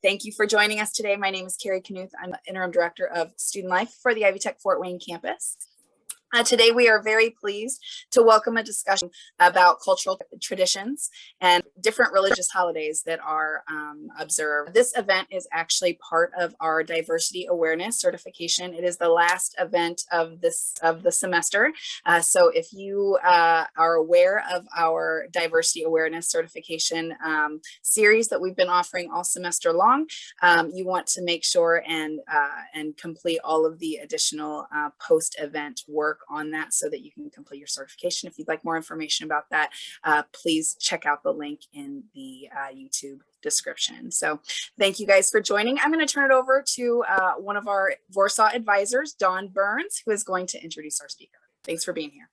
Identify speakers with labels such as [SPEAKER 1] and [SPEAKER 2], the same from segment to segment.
[SPEAKER 1] Thank you for joining us today. My name is Carrie Knuth. I'm the Interim Director of Student Life for the Ivy Tech Fort Wayne campus. Today, we are very pleased to welcome a discussion about cultural traditions and different religious holidays that are observed. This event is actually part of our diversity awareness certification. It is the last event of the semester. So if you are aware of our diversity awareness certification series that we've been offering all semester long, you want to make sure and complete all of the additional post-event work on that so that you can complete your certification. If you'd like more information about that, please check out the link in the YouTube description. So thank you guys for joining. I'm going to turn it over to one of our Warsaw advisors, Dawn Burns, who is going to introduce our speaker. Thanks for being here.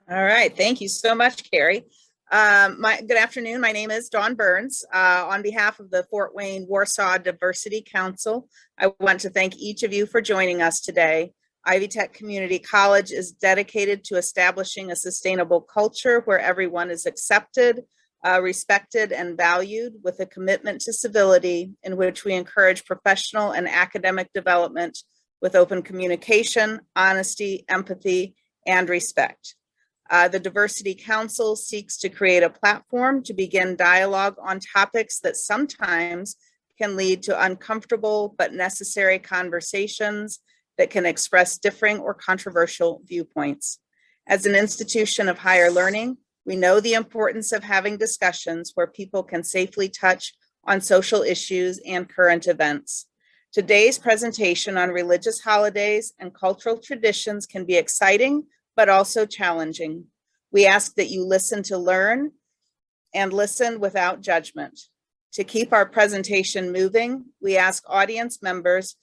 [SPEAKER 2] All right. Thank you so much, Carrie. Good afternoon. My name is Dawn Burns. On behalf of the Fort Wayne Warsaw Diversity Council, I want to thank each of you for joining us today. Ivy Tech Community College is dedicated to establishing a sustainable culture where everyone is accepted, respected, and valued, with a commitment to civility in which we encourage professional and academic development with open communication, honesty, empathy, and respect. The Diversity Council seeks to create a platform to begin dialogue on topics that sometimes can lead to uncomfortable but necessary conversations that can express differing or controversial viewpoints. As an institution of higher learning, we know the importance of having discussions where people can safely touch on social issues and current events. Today's presentation on religious holidays and cultural traditions can be exciting, but also challenging. We ask that you listen to learn and listen without judgment. To keep our presentation moving, we ask audience members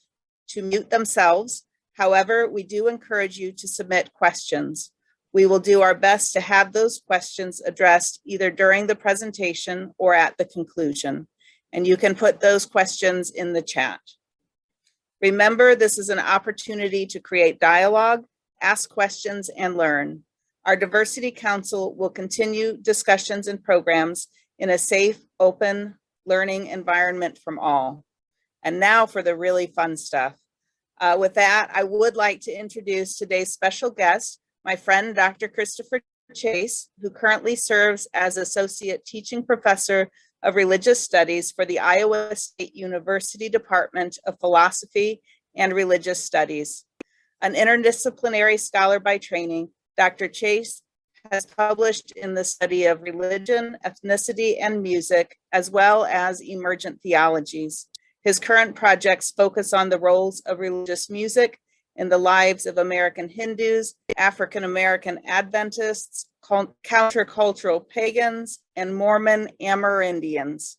[SPEAKER 2] to mute themselves. However, we do encourage you to submit questions. We will do our best to have those questions addressed either during the presentation or at the conclusion. And you can put those questions in the chat. Remember, this is an opportunity to create dialogue, ask questions, and learn. Our Diversity Council will continue discussions and programs in a safe, open learning environment from all. And now for the really fun stuff. With that, I would like to introduce today's special guest, my friend, Dr. Christopher Chase, who currently serves as Associate Teaching Professor of Religious Studies for the Iowa State University Department of Philosophy and Religious Studies. An interdisciplinary scholar by training, Dr. Chase has published in the study of religion, ethnicity, and music, as well as emergent theologies. His current projects focus on the roles of religious music in the lives of American Hindus, African American Adventists, countercultural pagans, and Mormon Amerindians.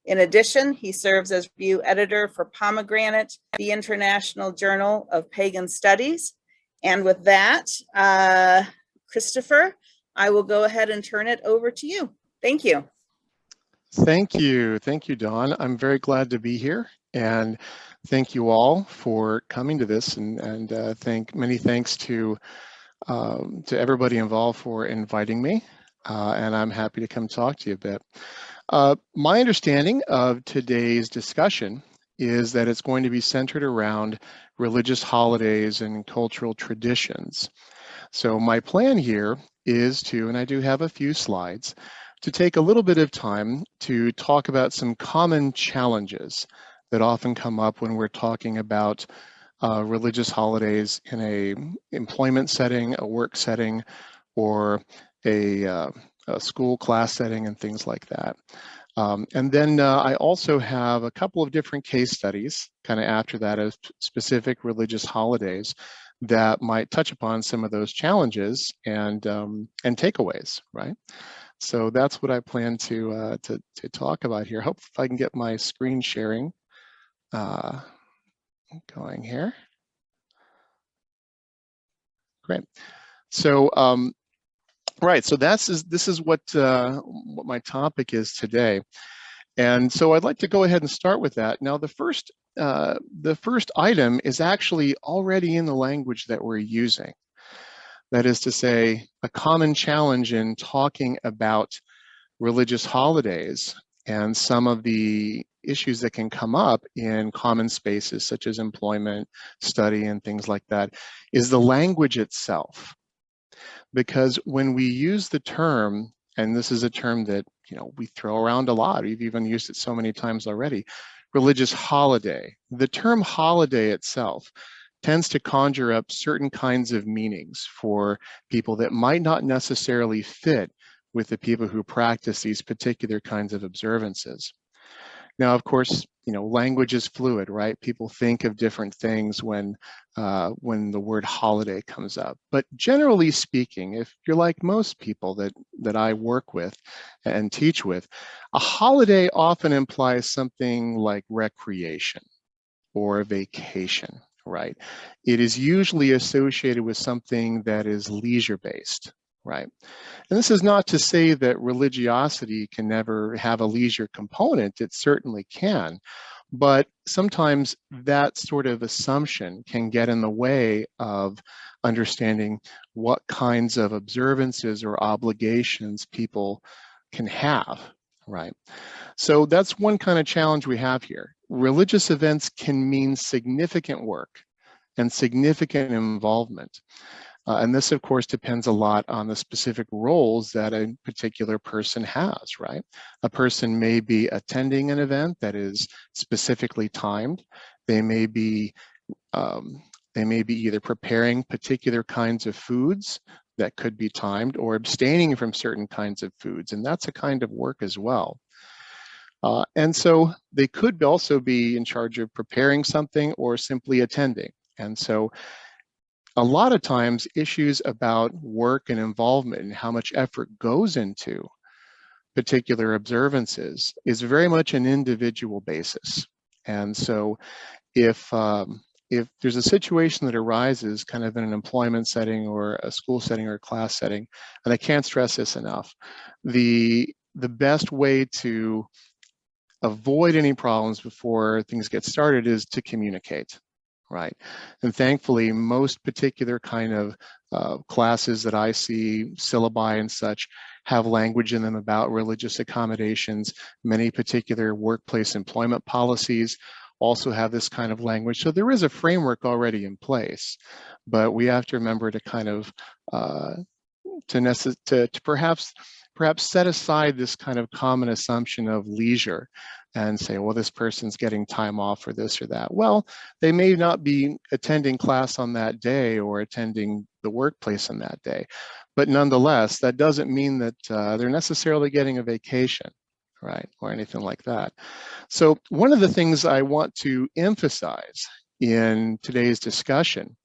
[SPEAKER 2] In addition, he serves as review editor for Pomegranate, the International Journal of Pagan Studies. And with that, Christopher, I will go ahead and turn it over to you. Thank you.
[SPEAKER 3] Thank you, Dawn. I'm very glad to be here, and thank you all for coming to this. And many thanks to everybody involved for inviting me. And I'm happy to come talk to you a bit. My understanding of today's discussion is that it's going to be centered around religious holidays and cultural traditions. So my plan here is to, and I do have a few slides, to take a little bit of time to talk about some common challenges that often come up when we're talking about religious holidays in a employment setting, a work setting, or a school class setting and things like that. And then I also have a couple of different case studies kind of after that of specific religious holidays that might touch upon some of those challenges and takeaways, right? So that's what I plan to talk about here. Hope if I can get my screen sharing going here. Great. So right, so this is what my topic is today, and so I'd like to go ahead and start with that. Now, the first item is actually already in the language that we're using. That is to say, a common challenge in talking about religious holidays and some of the issues that can come up in common spaces such as employment, study, and things like that is the language itself. Because when we use the term, and this is a term that we throw around a lot, we've even used it so many times already, religious holiday. The term holiday itself tends to conjure up certain kinds of meanings for people that might not necessarily fit with the people who practice these particular kinds of observances. Now, of course, language is fluid, right? People think of different things when the word holiday comes up. But generally speaking, if you're like most people that I work with and teach with, a holiday often implies something like recreation or vacation, right? It is usually associated with something that is leisure-based, right? And this is not to say that religiosity can never have a leisure component. It certainly can. But sometimes that sort of assumption can get in the way of understanding what kinds of observances or obligations people can have, right? So that's one kind of challenge we have here. Religious events can mean significant work and significant involvement. And this, of course, depends a lot on the specific roles that a particular person has, right? A person may be attending an event that is specifically timed. They may be either preparing particular kinds of foods that could be timed or abstaining from certain kinds of foods, and that's a kind of work as well. And so they could also be in charge of preparing something or simply attending. And so a lot of times issues about work and involvement and how much effort goes into particular observances is very much an individual basis. And so if there's a situation that arises kind of in an employment setting or a school setting or a class setting, and I can't stress this enough, the best way to avoid any problems before things get started is to communicate. Right. And thankfully, most particular kind of classes that I see, syllabi and such, have language in them about religious accommodations. Many particular workplace employment policies also have this kind of language. So there is a framework already in place, but we have to remember to kind of to perhaps set aside this kind of common assumption of leisure and say, well, this person's getting time off for this or that. Well, they may not be attending class on that day or attending the workplace on that day, but nonetheless, that doesn't mean that they're necessarily getting a vacation, right, or anything like that. So one of the things I want to emphasize in today's discussion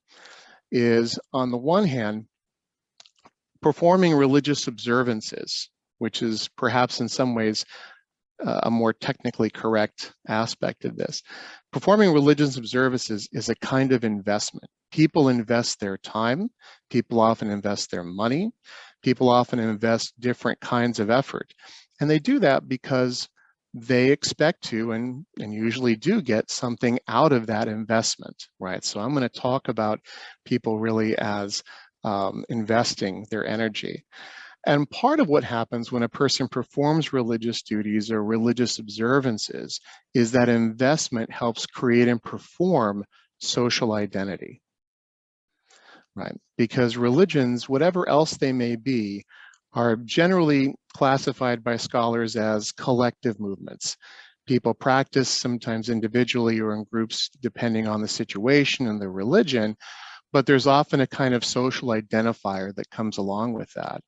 [SPEAKER 3] is, on the one hand, performing religious observances, which is perhaps in some ways a more technically correct aspect of this. Performing religious observances is a kind of investment. People invest their time, people often invest their money, people often invest different kinds of effort. And they do that because they expect to and usually do get something out of that investment, right? So I'm going to talk about people really as investing their energy. And part of what happens when a person performs religious duties or religious observances is that investment helps create and perform social identity, right? Because religions, whatever else they may be, are generally classified by scholars as collective movements. People practice sometimes individually or in groups depending on the situation and the religion, but there's often a kind of social identifier that comes along with that.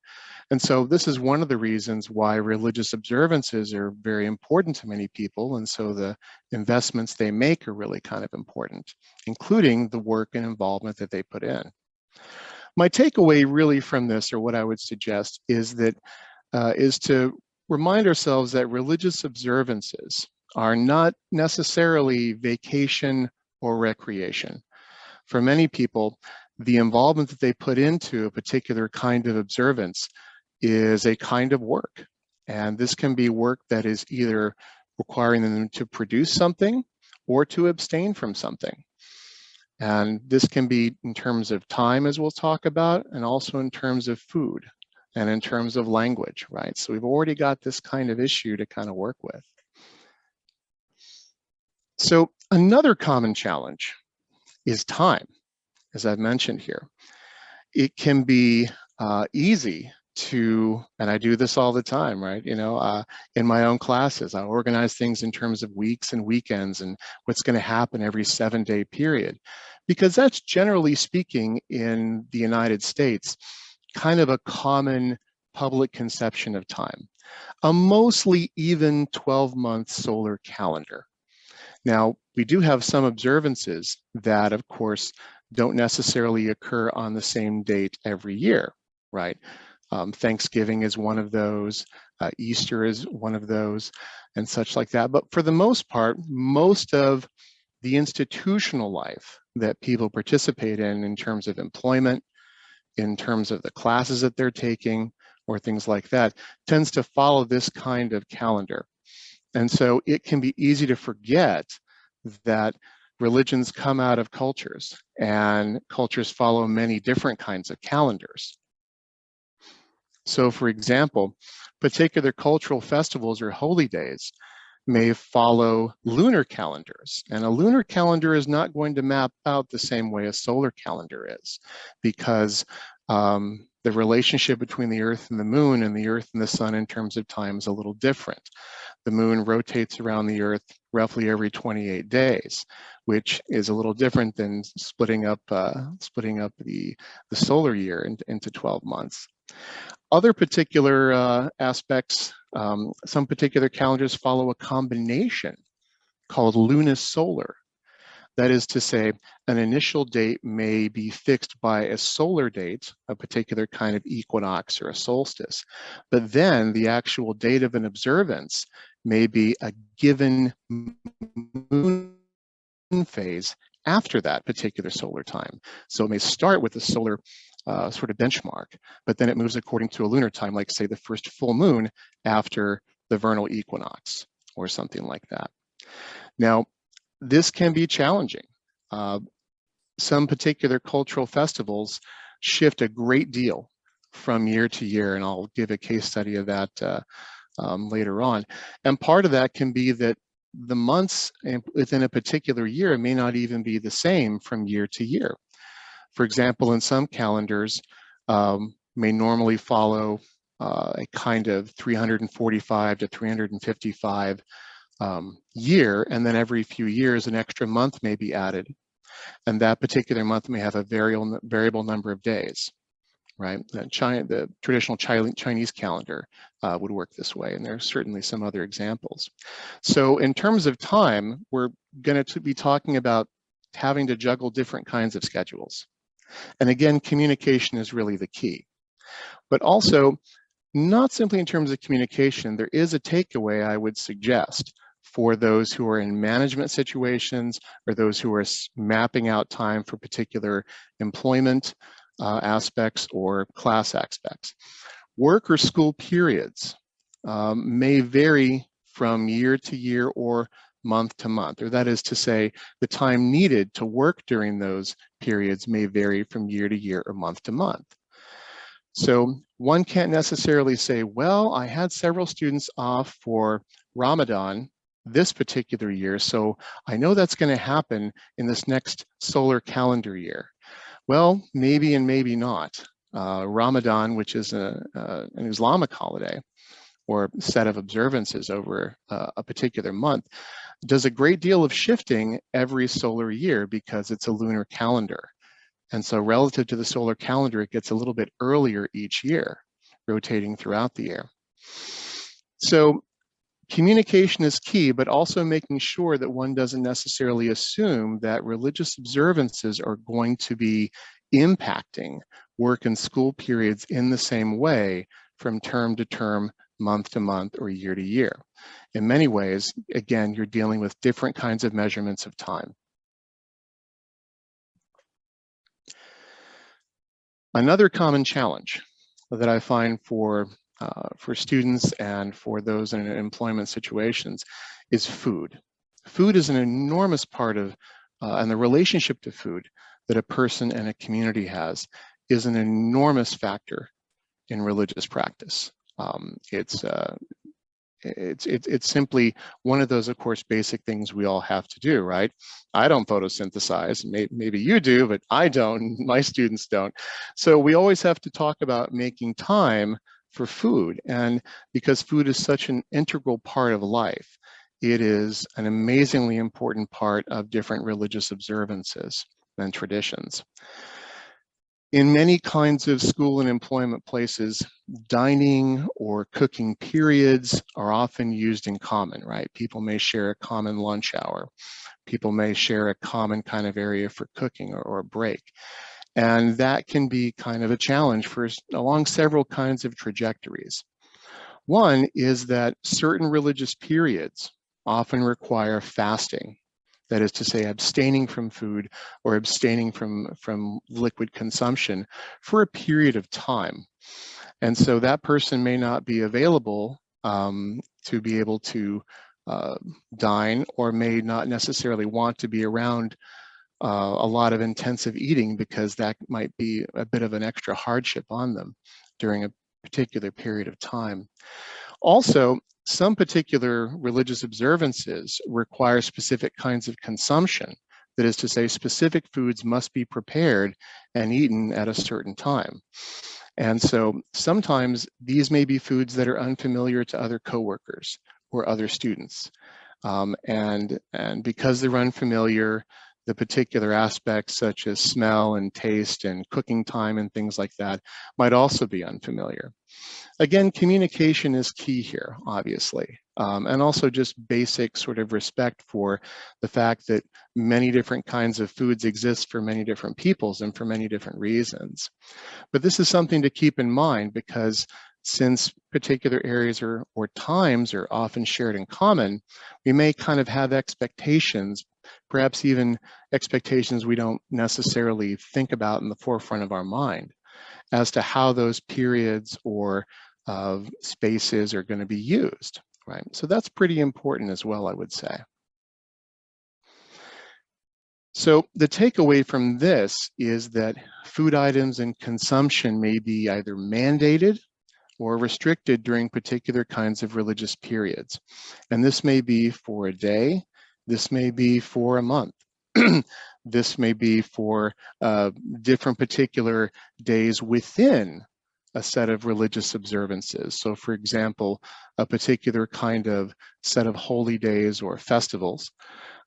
[SPEAKER 3] And so this is one of the reasons why religious observances are very important to many people. And so the investments they make are really kind of important, including the work and involvement that they put in. My takeaway really from this, or what I would suggest, is to remind ourselves that religious observances are not necessarily vacation or recreation. For many people, the involvement that they put into a particular kind of observance is a kind of work. And this can be work that is either requiring them to produce something or to abstain from something. And this can be in terms of time, as we'll talk about, and also in terms of food and in terms of language, right? So we've already got this kind of issue to kind of work with. So another common challenge is time, as I've mentioned here. It can be easy to, and I do this all the time, right? In my own classes, I organize things in terms of weeks and weekends and what's going to happen every 7-day period, because that's generally speaking in the United States, kind of a common public conception of time, a mostly even 12-month solar calendar. Now, we do have some observances that, of course, don't necessarily occur on the same date every year, right? Thanksgiving is one of those, Easter is one of those, and such like that. But for the most part, most of the institutional life that people participate in terms of employment, in terms of the classes that they're taking, or things like that, tends to follow this kind of calendar. And so it can be easy to forget that religions come out of cultures, and cultures follow many different kinds of calendars. So for example, particular cultural festivals or holy days may follow lunar calendars, and a lunar calendar is not going to map out the same way a solar calendar is, because the relationship between the Earth and the Moon and the Earth and the Sun in terms of time is a little different. The Moon rotates around the Earth roughly every 28 days, which is a little different than splitting up the solar year into 12 months. Other particular aspects, some particular calendars follow a combination called lunisolar. That is to say, an initial date may be fixed by a solar date, a particular kind of equinox or a solstice, but then the actual date of an observance may be a given moon phase after that particular solar time. So it may start with a solar sort of benchmark, but then it moves according to a lunar time, like say the first full moon after the vernal equinox or something like that. Now, this can be challenging. Some particular cultural festivals shift a great deal from year to year, and I'll give a case study of that later on. And part of that can be that the months within a particular year may not even be the same from year to year. For example, in some calendars may normally follow a kind of 345 to 355 year, and then every few years an extra month may be added, and that particular month may have a variable number of days, right? The traditional Chinese calendar would work this way, and there are certainly some other examples. So in terms of time, we're going to be talking about having to juggle different kinds of schedules. And again, communication is really the key. But also, not simply in terms of communication, there is a takeaway I would suggest for those who are in management situations or those who are mapping out time for particular employment aspects or class aspects. Work or school periods may vary from year to year or month to month, or that is to say, the time needed to work during those periods may vary from year to year or month to month. So one can't necessarily say, well, I had several students off for Ramadan this particular year, so I know that's going to happen in this next solar calendar year. Well, maybe and maybe not. Ramadan, which is an Islamic holiday or set of observances over a particular month, does a great deal of shifting every solar year because it's a lunar calendar. And so relative to the solar calendar, it gets a little bit earlier each year, rotating throughout the year. So communication is key, but also making sure that one doesn't necessarily assume that religious observances are going to be impacting work and school periods in the same way from term to term, month to month, or year to year. In many ways, again, you're dealing with different kinds of measurements of time. Another common challenge that I find for students and for those in employment situations is food. Food is an enormous part of, and the relationship to food that a person and a community has is an enormous factor in religious practice. it's simply one of those, of course, basic things we all have to do, right? I don't photosynthesize. Maybe you do, but I don't. My students don't. So we always have to talk about making time for food. And because food is such an integral part of life, it is an amazingly important part of different religious observances and traditions. In many kinds of school and employment places, dining or cooking periods are often used in common, right? People may share a common lunch hour. People may share a common kind of area for cooking or a break. And that can be kind of a challenge for along several kinds of trajectories. One is that certain religious periods often require fasting. That is to say, abstaining from food or abstaining from liquid consumption for a period of time. And so that person may not be available to be able to dine, or may not necessarily want to be around a lot of intensive eating, because that might be a bit of an extra hardship on them during a particular period of time. Also, some particular religious observances require specific kinds of consumption. That is to say, specific foods must be prepared and eaten at a certain time. And so sometimes these may be foods that are unfamiliar to other coworkers or other students. And because they're unfamiliar, the particular aspects such as smell and taste and cooking time and things like that might also be unfamiliar. Again, communication is key here, obviously, and also just basic sort of respect for the fact that many different kinds of foods exist for many different peoples and for many different reasons. But this is something to keep in mind, because since particular areas or times are often shared in common, we may kind of have expectations, perhaps even expectations we don't necessarily think about in the forefront of our mind, as to how those periods or spaces are going to be used, right? So that's pretty important as well, I would say. So the takeaway from this is that food items and consumption may be either mandated or restricted during particular kinds of religious periods. And this may be for a day, this may be for a month, this may be for different particular days within a set of religious observances. So for example, a particular kind of set of holy days or festivals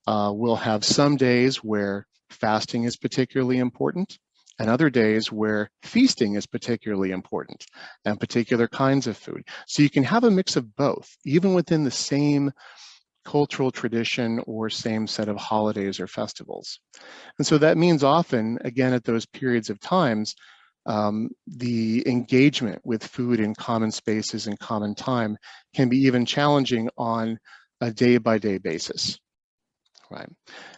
[SPEAKER 3] will have some days where fasting is particularly important, and other days where feasting is particularly important, and particular kinds of food. So you can have a mix of both, even within the same cultural tradition or same set of holidays or festivals. And so that means often, again, at those periods of times, the engagement with food in common spaces and common time can be even challenging on a day-by-day basis, right?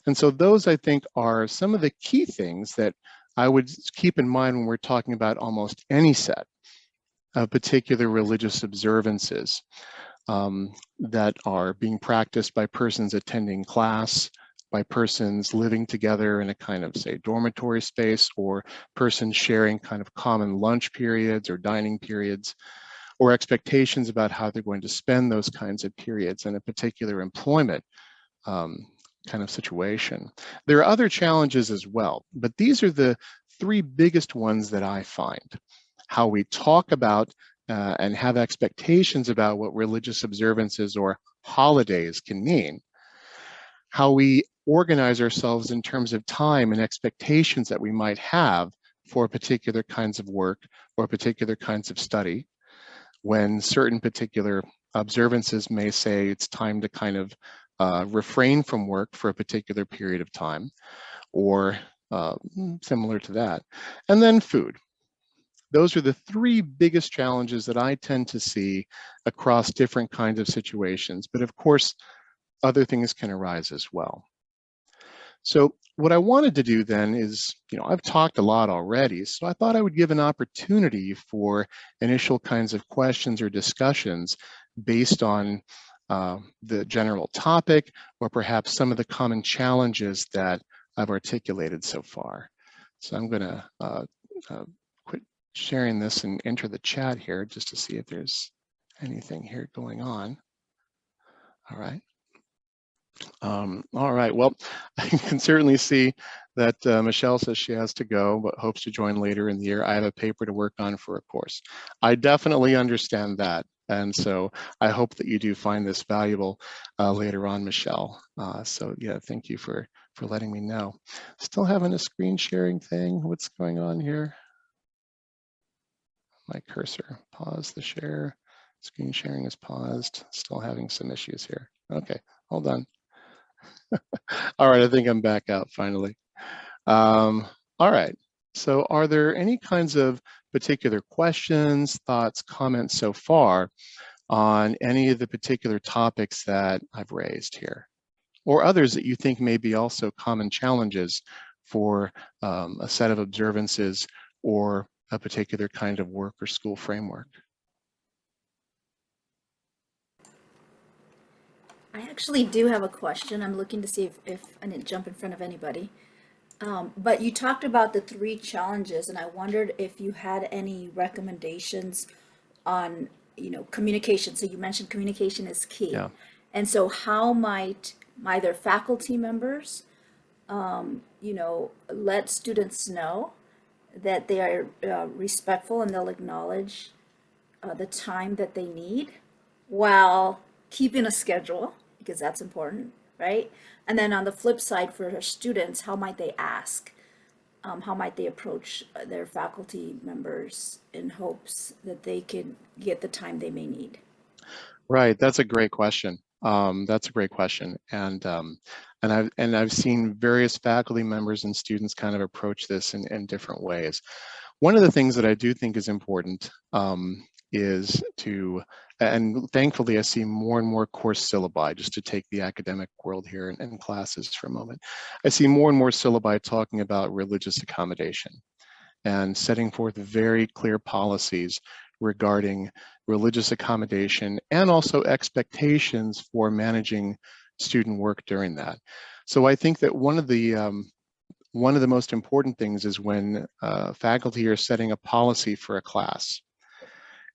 [SPEAKER 3] And so those, I think, are some of the key things that I would keep in mind when we're talking about almost any set of particular religious observances that are being practiced by persons attending class, by persons living together in a kind of, say, dormitory space, or persons sharing kind of common lunch periods or dining periods, or expectations about how they're going to spend those kinds of periods in a particular employment kind of situation. There are other challenges as well, but these are the three biggest ones that I find. How we talk about and have expectations about what religious observances or holidays can mean. How we organize ourselves in terms of time and expectations that we might have for particular kinds of work or particular kinds of study, when certain particular observances may say it's time to kind of refrain from work for a particular period of time, or similar to that. And then food. Those are the three biggest challenges that I tend to see across different kinds of situations. But of course, other things can arise as well. So what I wanted to do then is, I've talked a lot already, so I thought I would give an opportunity for initial kinds of questions or discussions based on the general topic, or perhaps some of the common challenges that I've articulated so far. So I'm going to quit sharing this and enter the chat here just to see if there's anything here going on. All right. All right. Well, I can certainly see that Michelle says she has to go, but hopes to join later in the year. I have a paper to work on for a course. I definitely understand that. And so I hope that you do find this valuable later on, Michelle. So yeah, thank you for letting me know. Still having a screen sharing thing. What's going on here? My cursor, pause the share. Screen sharing is paused. Still having some issues here. Okay, hold on. All right, I think I'm back out finally. All right, so are there any kinds of particular questions, thoughts, comments so far on any of the particular topics that I've raised here? Or others that you think may be also common challenges for a set of observances or a particular kind of work or school framework?
[SPEAKER 4] I actually do have a question. I'm looking to see if I didn't jump in front of anybody. But you talked about the three challenges, and I wondered if you had any recommendations on, communication. So you mentioned communication is key.
[SPEAKER 3] Yeah.
[SPEAKER 4] And so how might either faculty members, let students know that they are respectful and they'll acknowledge the time that they need while keeping a schedule, because that's important, right? And then on the flip side, for our students, how might they ask? How might they approach their faculty members in hopes that they can get the time they may need?
[SPEAKER 3] Right, that's a great question. That's a great question, and I've seen various faculty members and students kind of approach this in different ways. One of the things that I do think is important is to, and thankfully I see more and more course syllabi, just to take the academic world here and classes for a moment. I see more and more syllabi talking about religious accommodation and setting forth very clear policies regarding religious accommodation and also expectations for managing student work during that. So I think that one of the most important things is when faculty are setting a policy for a class.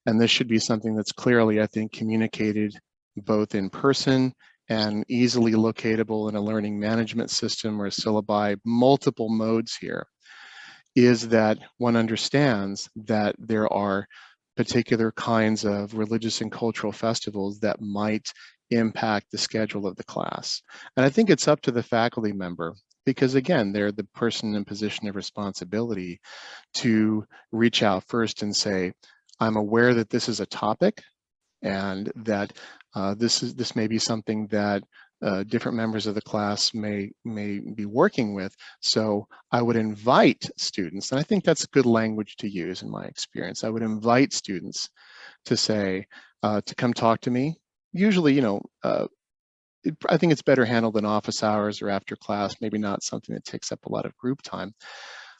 [SPEAKER 3] And this should be something that's clearly, I think, communicated both in person and easily locatable in a learning management system or a syllabi, multiple modes here, is that one understands that there are particular kinds of religious and cultural festivals that might impact the schedule of the class. And I think it's up to the faculty member, because again, they're the person in position of responsibility to reach out first and say, I'm aware that this is a topic and that this may be something that different members of the class may be working with. So I would invite students, and I think that's good language to use in my experience. I would invite students to say, to come talk to me. Usually, I think it's better handled in office hours or after class, maybe not something that takes up a lot of group time.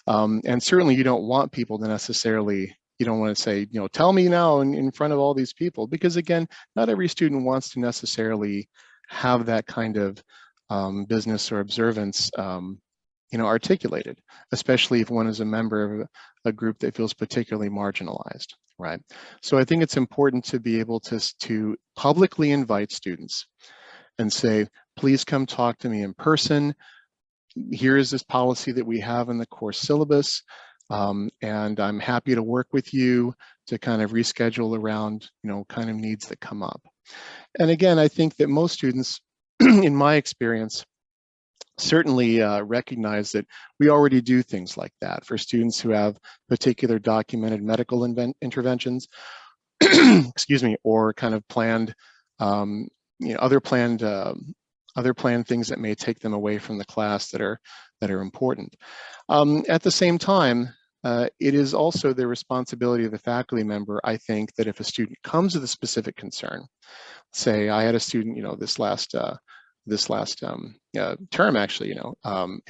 [SPEAKER 3] And certainly you don't want people to necessarily, you don't want to say, tell me now in front of all these people, because again, not every student wants to necessarily have that kind of business or observance articulated, especially if one is a member of a group that feels particularly marginalized, right? So I think it's important to be able to publicly invite students and say, please come talk to me in person. Here is this policy that we have in the course syllabus, and I'm happy to work with you to kind of reschedule around, kind of needs that come up. And again, I think that most students, in my experience, certainly recognize that we already do things like that for students who have particular documented medical interventions, excuse me, or kind of planned, other planned things that may take them away from the class that are important. At the same time, it is also the responsibility of the faculty member, I think, that if a student comes with a specific concern, say I had a student, this last term actually,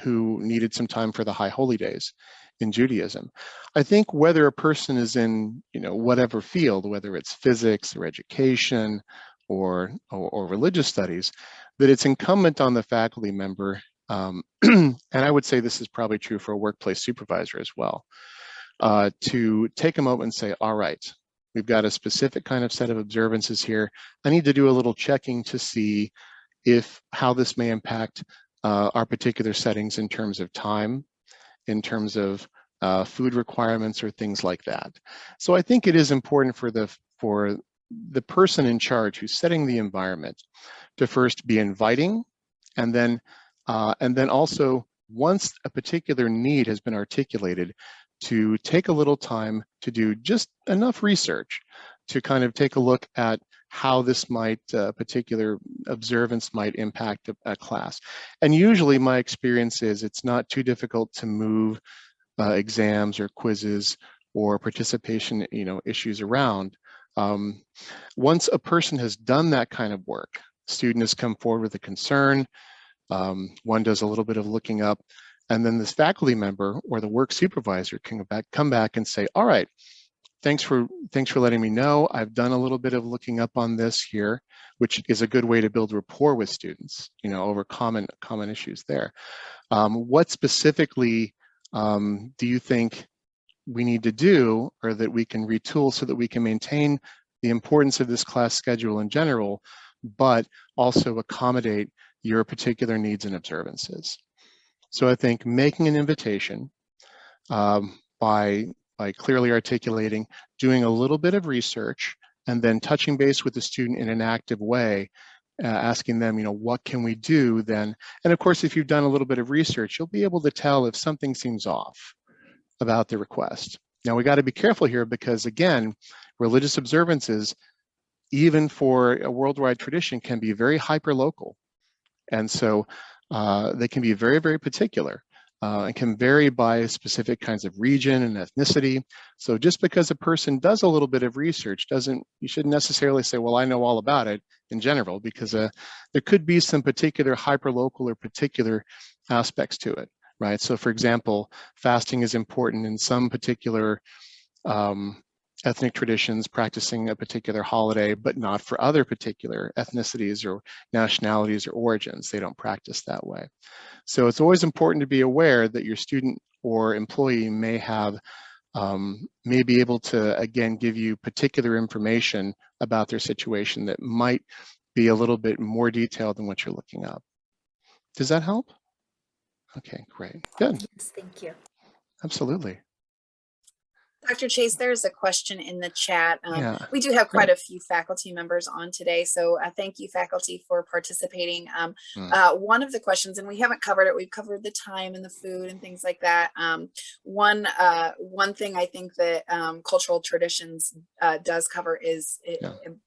[SPEAKER 3] who needed some time for the High Holy Days in Judaism. I think whether a person is in, whatever field, whether it's physics or education or religious studies, that it's incumbent on the faculty member, and I would say this is probably true for a workplace supervisor as well, to take a moment and say, all right, we've got a specific kind of set of observances here. I need to do a little checking to see how this may impact our particular settings in terms of time, in terms of food requirements or things like that. So I think it is important for the person in charge who's setting the environment to first be inviting, and then also, once a particular need has been articulated, to take a little time to do just enough research to kind of take a look at how this might, particular observance might impact a class. And usually my experience is it's not too difficult to move exams or quizzes or participation, issues around. Once a person has done that kind of work, student has come forward with a concern, one does a little bit of looking up, and then this faculty member or the work supervisor can come back and say, all right, thanks for letting me know. I've done a little bit of looking up on this here, which is a good way to build rapport with students, over common issues there. What specifically do you think we need to do, or that we can retool so that we can maintain the importance of this class schedule in general, but also accommodate your particular needs and observances? So I think making an invitation by clearly articulating, doing a little bit of research, and then touching base with the student in an active way, asking them, what can we do then? And of course, if you've done a little bit of research, you'll be able to tell if something seems off about the request. Now, we got to be careful here because, again, religious observances, even for a worldwide tradition, can be very hyper-local. And so they can be very, very particular and can vary by specific kinds of region and ethnicity. So just because a person does a little bit of research you shouldn't necessarily say, well, I know all about it in general, because there could be some particular hyper-local or particular aspects to it, right? So for example, fasting is important in some particular ethnic traditions, practicing a particular holiday, but not for other particular ethnicities or nationalities or origins. They don't practice that way. So it's always important to be aware that your student or employee may be able to, again, give you particular information about their situation that might be a little bit more detailed than what you're looking up. Does that help? Okay, great, good.
[SPEAKER 4] Yes, thank you.
[SPEAKER 3] Absolutely.
[SPEAKER 1] Dr. Chase, there's a question in the chat.
[SPEAKER 3] Yeah,
[SPEAKER 1] we do have quite a few faculty members on today, so thank you, faculty, for participating. One of the questions, and we haven't covered it, we've covered the time and the food and things like that. One thing I think that cultural traditions does cover is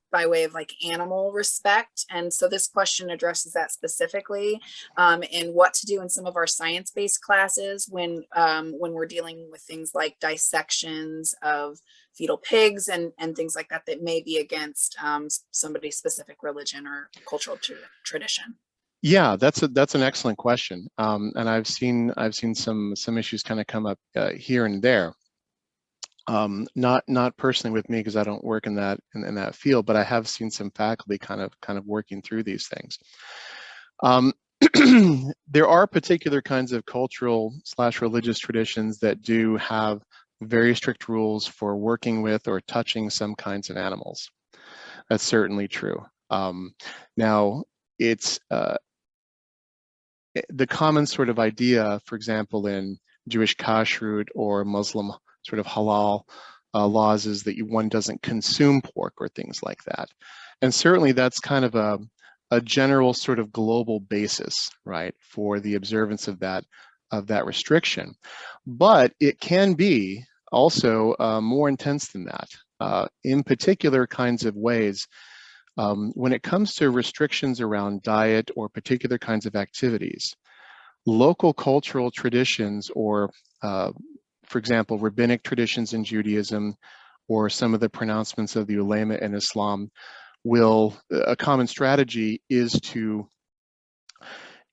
[SPEAKER 1] by way of like animal respect. And so this question addresses that specifically, and what to do in some of our science-based classes when we're dealing with things like dissections of fetal pigs and things like that that may be against somebody's specific religion or cultural tradition. Yeah,
[SPEAKER 3] that's an excellent question, and I've seen some issues kind of come up here and there. Not personally with me, because I don't work in that field, but I have seen some faculty kind of working through these things. There are particular kinds of cultural / religious traditions that do have very strict rules for working with or touching some kinds of animals. That's certainly true. Now, it's the common sort of idea, for example, in Jewish kashrut or Muslim sort of halal laws, is that one doesn't consume pork or things like that. And certainly that's kind of a general sort of global basis, right, for the observance of that restriction. But it can be also more intense than that, in particular kinds of ways. When it comes to restrictions around diet or particular kinds of activities, local cultural traditions or for example, rabbinic traditions in Judaism, or some of the pronouncements of the ulama in Islam, a common strategy is to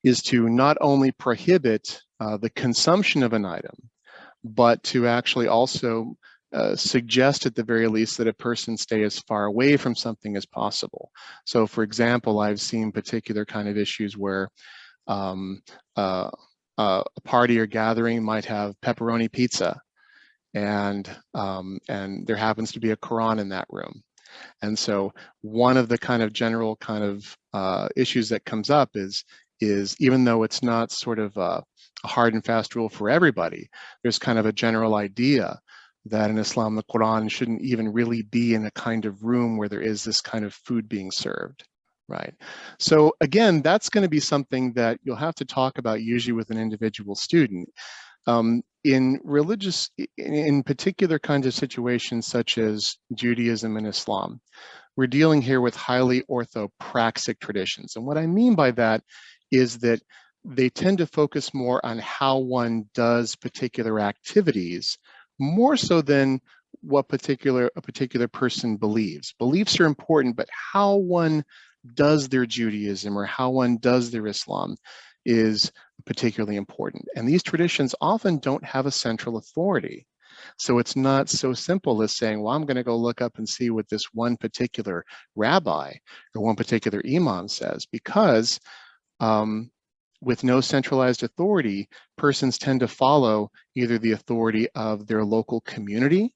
[SPEAKER 3] not only prohibit the consumption of an item, but to actually also suggest at the very least that a person stay as far away from something as possible. So for example, I've seen particular kind of issues where a party or gathering might have pepperoni pizza, and there happens to be a Quran in that room. And so one of the kind of general kind of issues that comes up is even though it's not sort of a hard and fast rule for everybody, there's kind of a general idea that in Islam, the Quran shouldn't even really be in a kind of room where there is this kind of food being served, right? So again, that's going to be something that you'll have to talk about usually with an individual student. In particular kinds of situations such as Judaism and Islam, we're dealing here with highly orthopraxic traditions. And what I mean by that is that they tend to focus more on how one does particular activities, more so than what a particular person believes. Beliefs are important, but how one does their Judaism or how one does their Islam is particularly important. And these traditions often don't have a central authority. So it's not so simple as saying, well, I'm going to go look up and see what this one particular rabbi or one particular imam says, because with no centralized authority, persons tend to follow either the authority of their local community,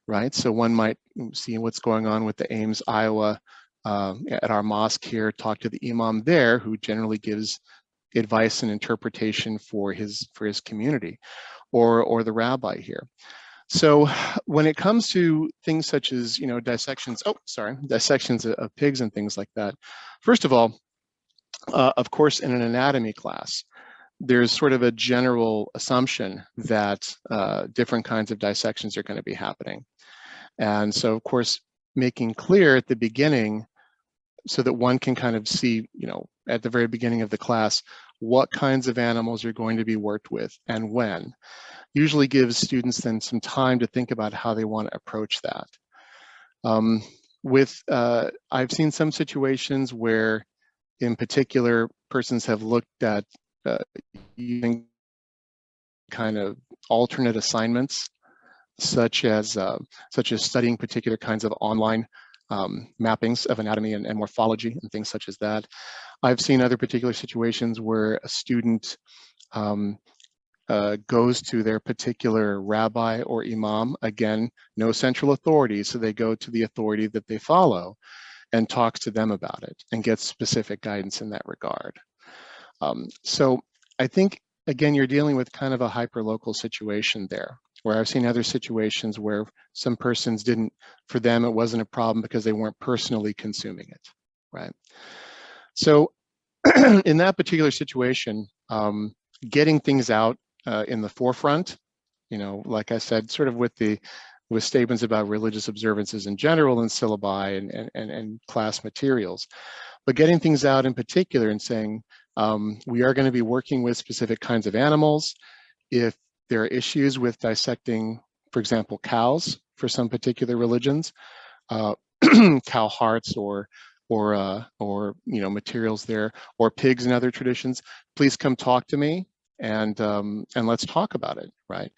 [SPEAKER 3] right? So one might see what's going on with the Ames, Iowa, at our mosque here, talk to the imam there, who generally gives advice and interpretation for his community, or the rabbi here. So when it comes to things such as, dissections of pigs and things like that, first of all, of course, in an anatomy class, there's sort of a general assumption that different kinds of dissections are going to be happening. And so, of course, making clear at the beginning so that one can kind of see, at the very beginning of the class, what kinds of animals are going to be worked with and when, usually gives students then some time to think about how they want to approach that. I've seen some situations where, in particular, persons have looked at using kind of alternate assignments, such as studying particular kinds of online mappings of anatomy and morphology and things such as that. I've seen other particular situations where a student goes to their particular rabbi or imam, again, no central authority, so they go to the authority that they follow and talks to them about it and gets specific guidance in that regard. So I think, again, you're dealing with kind of a hyper-local situation there, where I've seen other situations where some persons didn't, for them, it wasn't a problem because they weren't personally consuming it, right? So in that particular situation, getting things out in the forefront, like I said, sort of with statements about religious observances in general and syllabi and class materials, but getting things out in particular and saying, we are going to be working with specific kinds of animals. If there are issues with dissecting, for example, cows for some particular religions, cow hearts or materials there, or pigs in other traditions, please come talk to me and let's talk about it, right?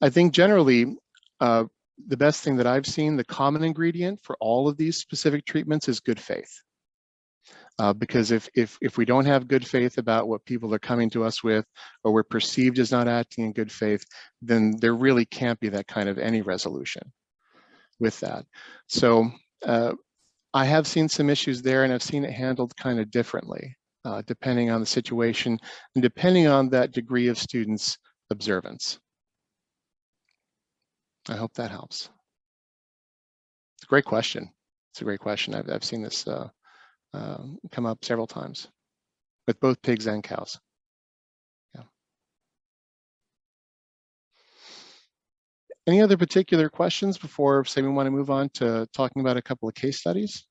[SPEAKER 3] I think generally, the best thing that I've seen, the common ingredient for all of these specific treatments is good faith. Because if we don't have good faith about what people are coming to us with, or we're perceived as not acting in good faith, then there really can't be that kind of any resolution with that. So I have seen some issues there, and I've seen it handled kind of differently, depending on the situation and depending on that degree of students' observance. I hope that helps. It's a great question. It's a great question. I've seen this come up several times with both pigs and cows. Yeah. Any other particular questions before, say, we want to move on to talking about a couple of case studies?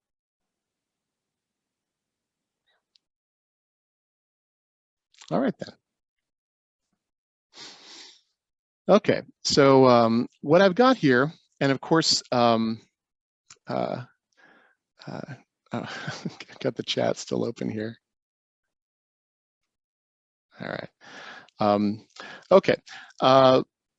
[SPEAKER 3] All right then. Okay, so what I've got here, and of course, got the chat still open here. All right. Okay.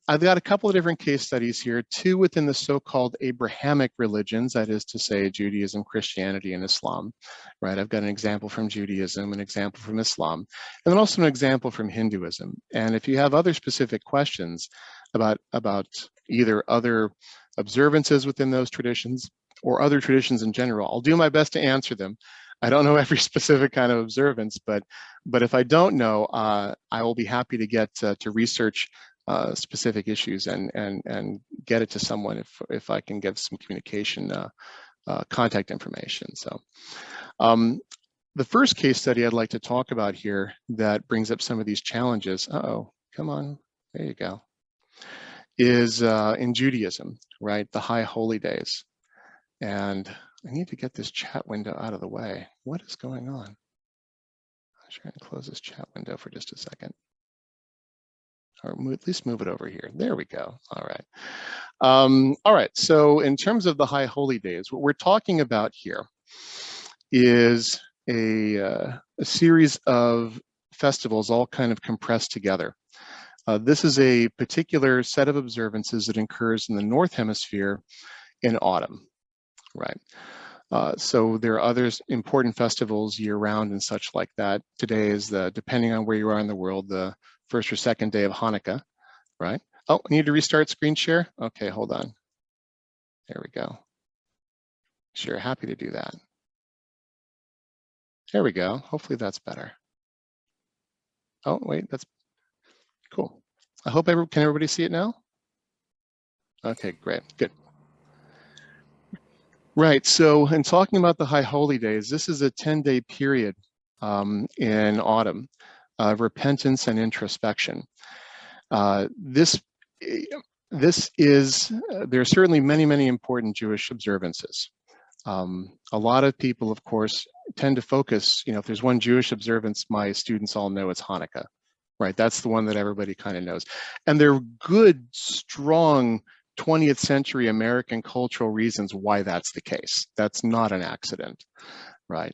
[SPEAKER 3] I've got a couple of different case studies here, two within the so-called Abrahamic religions, that is to say Judaism, Christianity, and Islam, right? I've got an example from Judaism, an example from Islam, and then also an example from Hinduism. And if you have other specific questions about either other observances within those traditions or other traditions in general, I'll do my best to answer them. I don't know every specific kind of observance, but if I don't know, I will be happy to get to research specific issues and get it to someone if I can get some communication contact information. So the first case study I'd like to talk about here that brings up some of these challenges, come on, there you go, is in Judaism, right? The High Holy Days. And I need to get this chat window out of the way. What is going on? I'll try and close this chat window for just a second. Or at least move it over here. There we go. All right. All right. So in terms of the High Holy Days, what we're talking about here is a series of festivals all kind of compressed together. This is a particular set of observances that occurs in the North Hemisphere in autumn, right? So there are other important festivals year-round and such like that. Today is depending on where you are in the world, the first or second day of Hanukkah, right? Oh, I need to restart screen share. Okay, hold on. There we go. Sure, happy to do that. There we go. Hopefully that's better. Oh, wait, that's cool. I hope can everybody see it now? Okay, great, good. Right, so in talking about the High Holy Days, this is a 10-day period in autumn of repentance and introspection. There are certainly many, many important Jewish observances. A lot of people, of course, tend to focus, if there's one Jewish observance my students all know, it's Hanukkah, right? That's the one that everybody kind of knows. And there are good, strong 20th century American cultural reasons why that's the case. That's not an accident, right?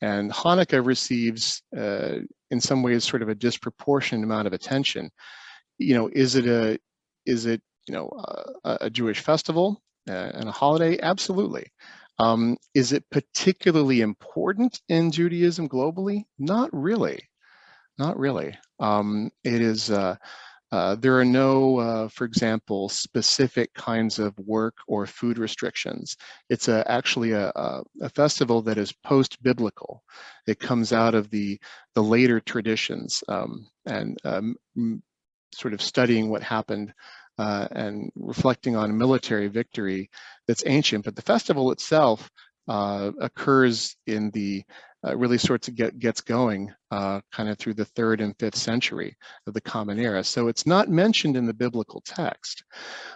[SPEAKER 3] And Hanukkah receives, in some ways, sort of a disproportionate amount of attention. Is it a Jewish festival and a holiday? Absolutely. Is it particularly important in Judaism globally? Not really. Not really. It is. There are no, for example, specific kinds of work or food restrictions. It's actually a festival that is post-biblical. It comes out of the later traditions and sort of studying what happened and reflecting on military victory that's ancient. But the festival itself occurs in the really sorts of gets going kind of through the 3rd and 5th century of the Common Era. So it's not mentioned in the biblical text,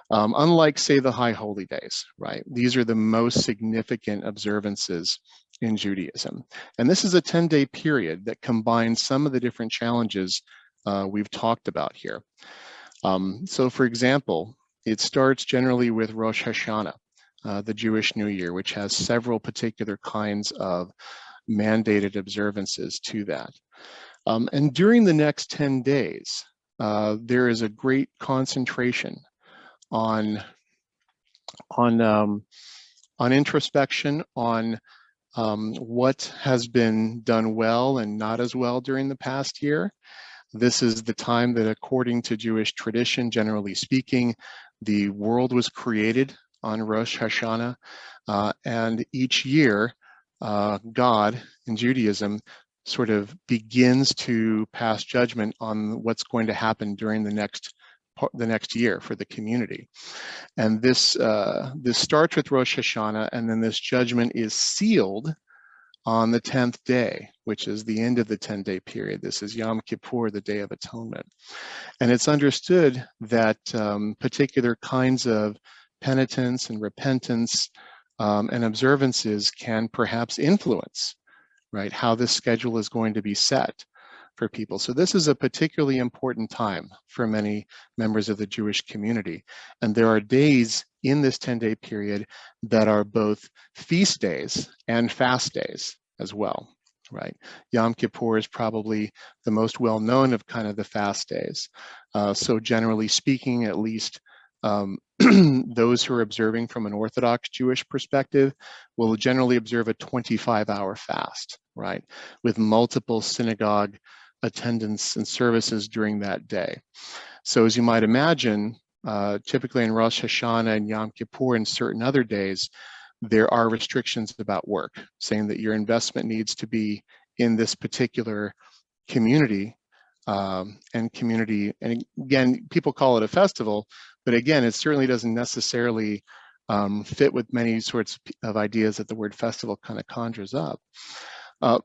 [SPEAKER 3] unlike, say, the High Holy Days, right? These are the most significant observances in Judaism. And this is a 10-day period that combines some of the different challenges we've talked about here. So for example, it starts generally with Rosh Hashanah, the Jewish New Year, which has several particular kinds of mandated observances to that. And during the next 10 days, there is a great concentration on introspection, on what has been done well and not as well during the past year. This is the time that, according to Jewish tradition, generally speaking, the world was created on Rosh Hashanah, and each year, God in Judaism sort of begins to pass judgment on what's going to happen during the next year for the community. And this starts with Rosh Hashanah, and then this judgment is sealed on the 10th day, which is the end of the 10-day period. This is Yom Kippur, the Day of Atonement. And it's understood that particular kinds of penitence and repentance and observances can perhaps influence, right, how this schedule is going to be set for people. So this is a particularly important time for many members of the Jewish community. And there are days in this 10-day period that are both feast days and fast days as well. right? Yom Kippur is probably the most well-known of kind of the fast days. So generally speaking, at least those who are observing from an Orthodox Jewish perspective will generally observe a 25-hour fast, right? With multiple synagogue attendance and services during that day. So as you might imagine, typically in Rosh Hashanah and Yom Kippur and certain other days, there are restrictions about work, saying that your investment needs to be in this particular community and again, people call it a festival, but again, it certainly doesn't necessarily fit with many sorts of ideas that the word festival kind of conjures up.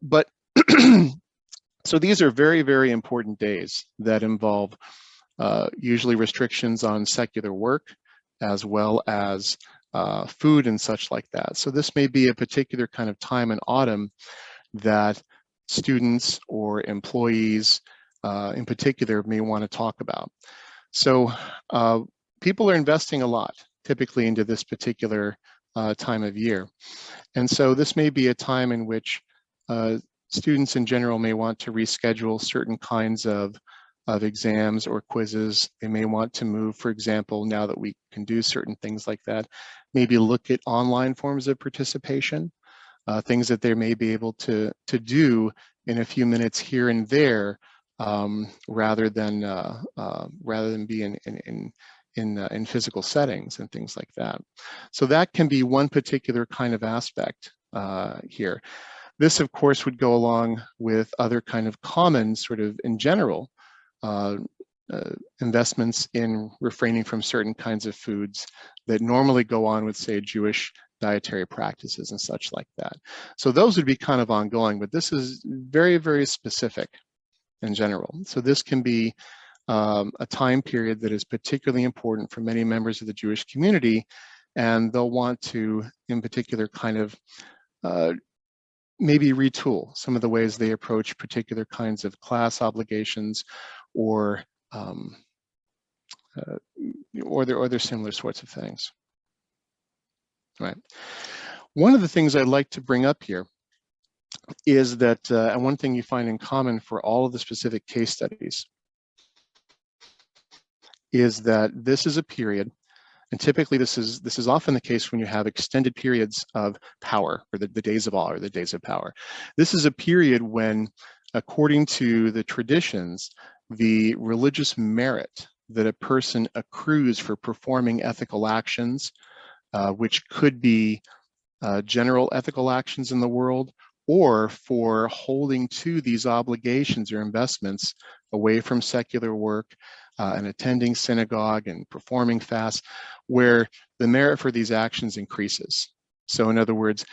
[SPEAKER 3] But so these are very, very important days that involve usually restrictions on secular work, as well as food and such like that. So this may be a particular kind of time in autumn that students or employees in particular may want to talk about. So people are investing a lot typically into this particular time of year. And so this may be a time in which students in general may want to reschedule certain kinds of exams or quizzes. They may want to move, for example, now that we can do certain things like that, maybe look at online forms of participation, things that they may be able to do in a few minutes here and there, rather than be in physical settings and things like that. So that can be one particular kind of aspect here. This, of course, would go along with other kind of common sort of in general investments in refraining from certain kinds of foods that normally go on with, say, Jewish dietary practices and such like that. So those would be kind of ongoing, but this is very, very specific in general. So this can be a time period that is particularly important for many members of the Jewish community, and they'll want to, in particular, kind of maybe retool some of the ways they approach particular kinds of class obligations or other similar sorts of things. Right. One of the things I'd like to bring up here is that, and one thing you find in common for all of the specific case studies is that this is a period, and typically this is often the case when you have extended periods of power, or the days of awe, or the days of power. This is a period when, according to the traditions, the religious merit that a person accrues for performing ethical actions, which could be general ethical actions in the world, or for holding to these obligations or investments away from secular work and attending synagogue and performing fasts, where the merit for these actions increases. So in other words,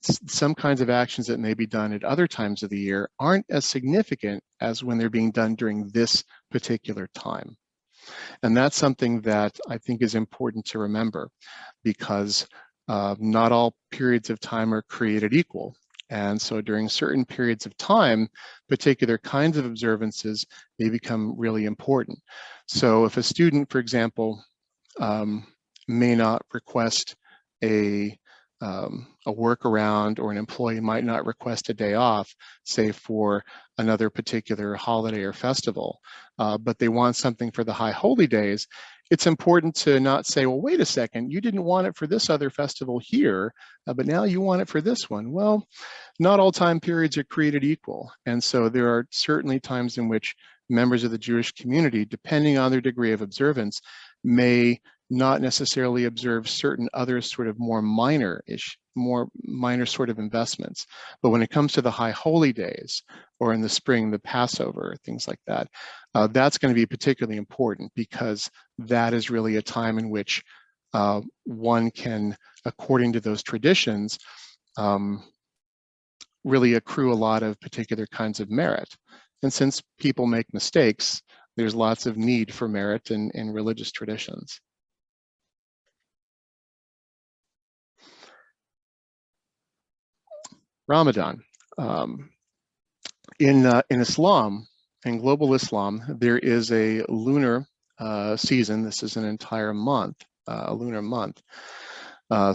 [SPEAKER 3] some kinds of actions that may be done at other times of the year aren't as significant as when they're being done during this particular time. And that's something that I think is important to remember, because not all periods of time are created equal. And so during certain periods of time, particular kinds of observances may become really important. So if a student, for example, may not request a workaround, or an employee might not request a day off, say for another particular holiday or festival, but they want something for the high holy days, it's important to not say, well, wait a second, you didn't want it for this other festival here, but now you want it for this one. Well, not all time periods are created equal. And so there are certainly times in which members of the Jewish community, depending on their degree of observance, may not necessarily observe certain other sort of more minor sort of investments. But when it comes to the high holy days, or in the spring, the Passover, things like that, that's going to be particularly important, because that is really a time in which one can, according to those traditions, really accrue a lot of particular kinds of merit. And since people make mistakes, there's lots of need for merit in religious traditions. Ramadan. In Islam, in global Islam, there is a lunar season. This is an entire month, a lunar month.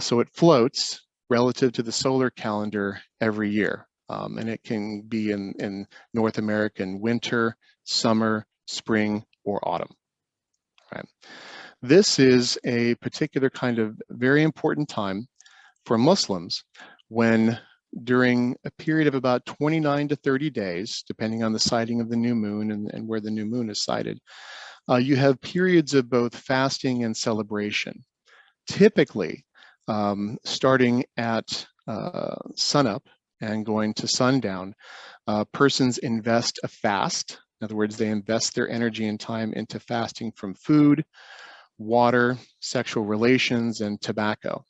[SPEAKER 3] So it floats relative to the solar calendar every year. And it can be in North American winter, summer, spring, or autumn. Right. This is a particular kind of very important time for Muslims when, during a period of about 29 to 30 days, depending on the sighting of the new moon and where the new moon is sighted, you have periods of both fasting and celebration. Typically, starting at sunup and going to sundown, persons invest a fast. In other words, they invest their energy and time into fasting from food, water, sexual relations, and tobacco.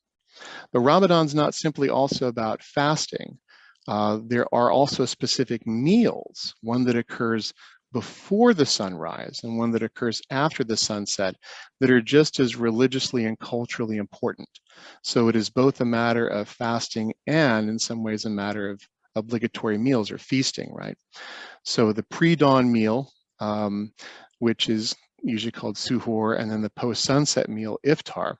[SPEAKER 3] But Ramadan's not simply also about fasting. There are also specific meals, one that occurs before the sunrise and one that occurs after the sunset, that are just as religiously and culturally important. So it is both a matter of fasting and, in some ways, a matter of obligatory meals or feasting, right? So the pre-dawn meal, which is usually called suhoor, and then the post-sunset meal, iftar,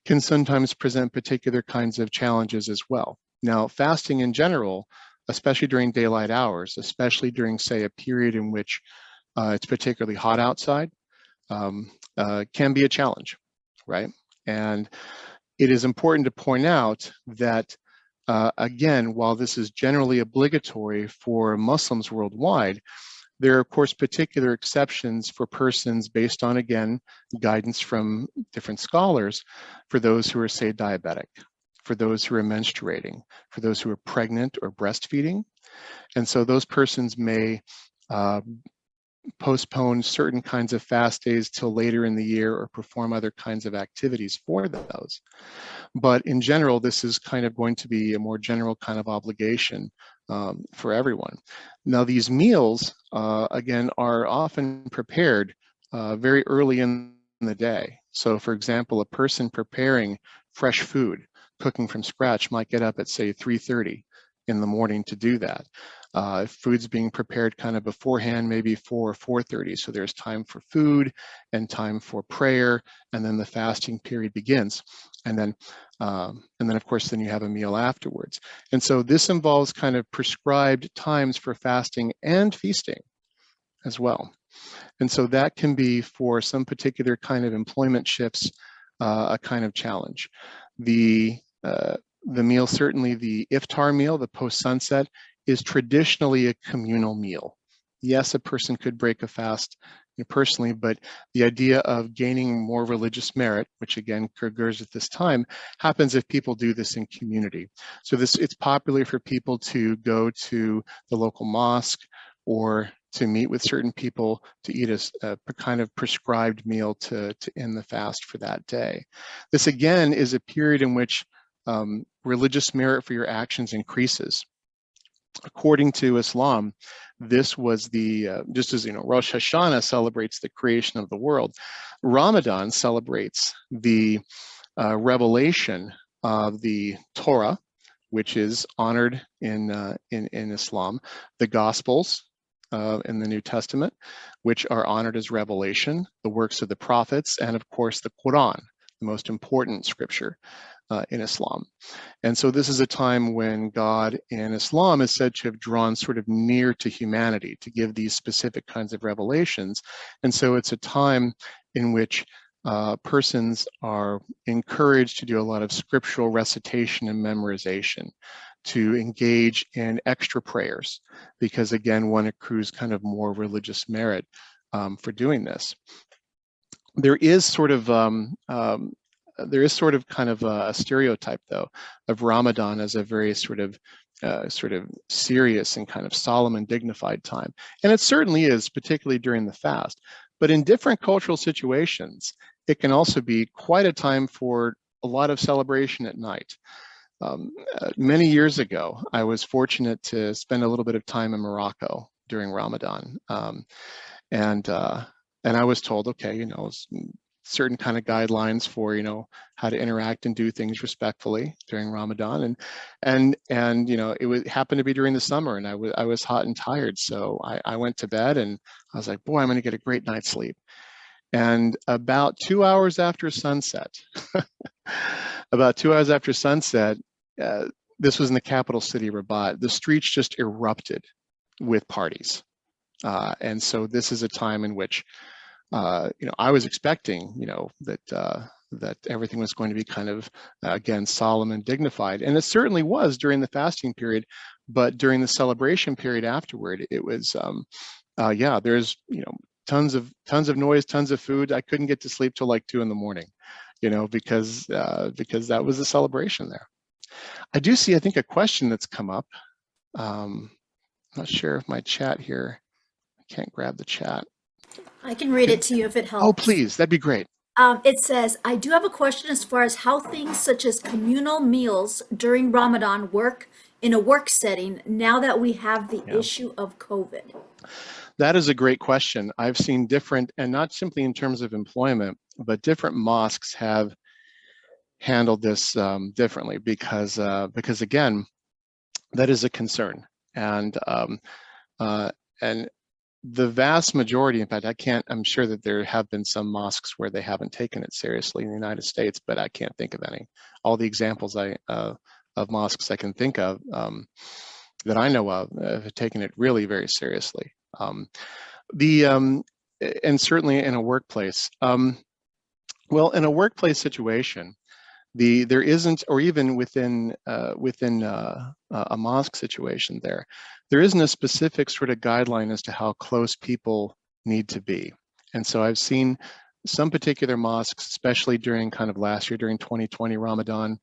[SPEAKER 3] can sometimes present particular kinds of challenges as well. Now, fasting in general, especially during daylight hours, especially during, say, a period in which it's particularly hot outside, can be a challenge, right? And it is important to point out that, again, while this is generally obligatory for Muslims worldwide, there are, of course, particular exceptions for persons based on, again, guidance from different scholars, for those who are, say, diabetic, for those who are menstruating, for those who are pregnant or breastfeeding. And so those persons may postpone certain kinds of fast days till later in the year or perform other kinds of activities for those. But in general, this is kind of going to be a more general kind of obligation for everyone. Now, these meals, again, are often prepared very early in the day. So, for example, a person preparing fresh food, cooking from scratch, might get up at, say, 3:30 in the morning to do that. If food's being prepared kind of beforehand, maybe 4 or 4:30. So there's time for food and time for prayer, and then the fasting period begins. And then, of course, then you have a meal afterwards. And so this involves kind of prescribed times for fasting and feasting as well. And so that can be, for some particular kind of employment shifts, a kind of challenge. The meal, certainly the iftar meal, the post-sunset, is traditionally a communal meal. Yes, a person could break a fast personally, but the idea of gaining more religious merit, which again occurs at this time, happens if people do this in community. So it's popular for people to go to the local mosque or to meet with certain people to eat a kind of prescribed meal to end the fast for that day. This again is a period in which religious merit for your actions increases. According to Islam, this was the, just as, Rosh Hashanah celebrates the creation of the world, Ramadan celebrates the revelation of the Torah, which is honored in Islam, the Gospels in the New Testament, which are honored as revelation, the works of the prophets, and of course the Quran, the most important scripture in Islam. And so this is a time when God in Islam is said to have drawn sort of near to humanity to give these specific kinds of revelations. And so it's a time in which persons are encouraged to do a lot of scriptural recitation and memorization, to engage in extra prayers, because again, one accrues kind of more religious merit for doing this. There is sort of kind of a stereotype, though, of Ramadan as a very sort of serious and kind of solemn and dignified time. And it certainly is, particularly during the fast. But in different cultural situations, it can also be quite a time for a lot of celebration at night. Many years ago, I was fortunate to spend a little bit of time in Morocco during Ramadan. And I was told, okay, certain kind of guidelines for how to interact and do things respectfully during Ramadan, and it happened to be during the summer, and I was hot and tired, so I went to bed, and I was like, boy, I'm going to get a great night's sleep. And about 2 hours after sunset, this was in the capital city, Rabat. The streets just erupted with parties. And so this is a time in which, I was expecting, that everything was going to be kind of, again, solemn and dignified. And it certainly was during the fasting period, but during the celebration period afterward, it was, there's, tons of noise, tons of food. I couldn't get to sleep till like 2 a.m, because that was the celebration there. I do see, I think, a question that's come up. I'm not sure if my chat here, I can't grab the chat.
[SPEAKER 4] I can read it to you if it helps.
[SPEAKER 3] Oh, please, that'd be great.
[SPEAKER 4] It says, I do have a question as far as how things such as communal meals during Ramadan work in a work setting now that we have the issue of COVID.
[SPEAKER 3] That is a great question. I've seen different, and not simply in terms of employment, but different mosques have handled this differently because again, that is a concern. And the vast majority, in fact, I'm sure that there have been some mosques where they haven't taken it seriously in the United States, but I can't think of any. All the examples of mosques I can think of that I know of have taken it really very seriously. And certainly in a workplace. Well, in a workplace situation, there isn't, or even within a mosque situation there isn't a specific sort of guideline as to how close people need to be. And so I've seen some particular mosques, especially during kind of last year, during 2020 Ramadan,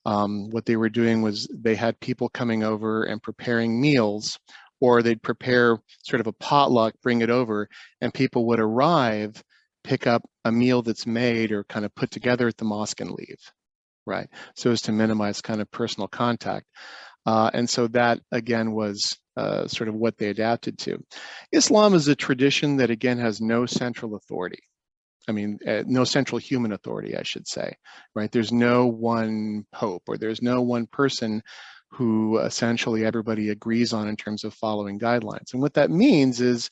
[SPEAKER 3] what they were doing was they had people coming over and preparing meals, or they'd prepare sort of a potluck, bring it over, and people would arrive, pick up a meal that's made or kind of put together at the mosque and leave. Right, so as to minimize kind of personal contact. And so that, again, was sort of what they adapted to. Islam is a tradition that, again, has no central authority. I mean, no central human authority, I should say, right? There's no one pope, or there's no one person who essentially everybody agrees on in terms of following guidelines. And what that means is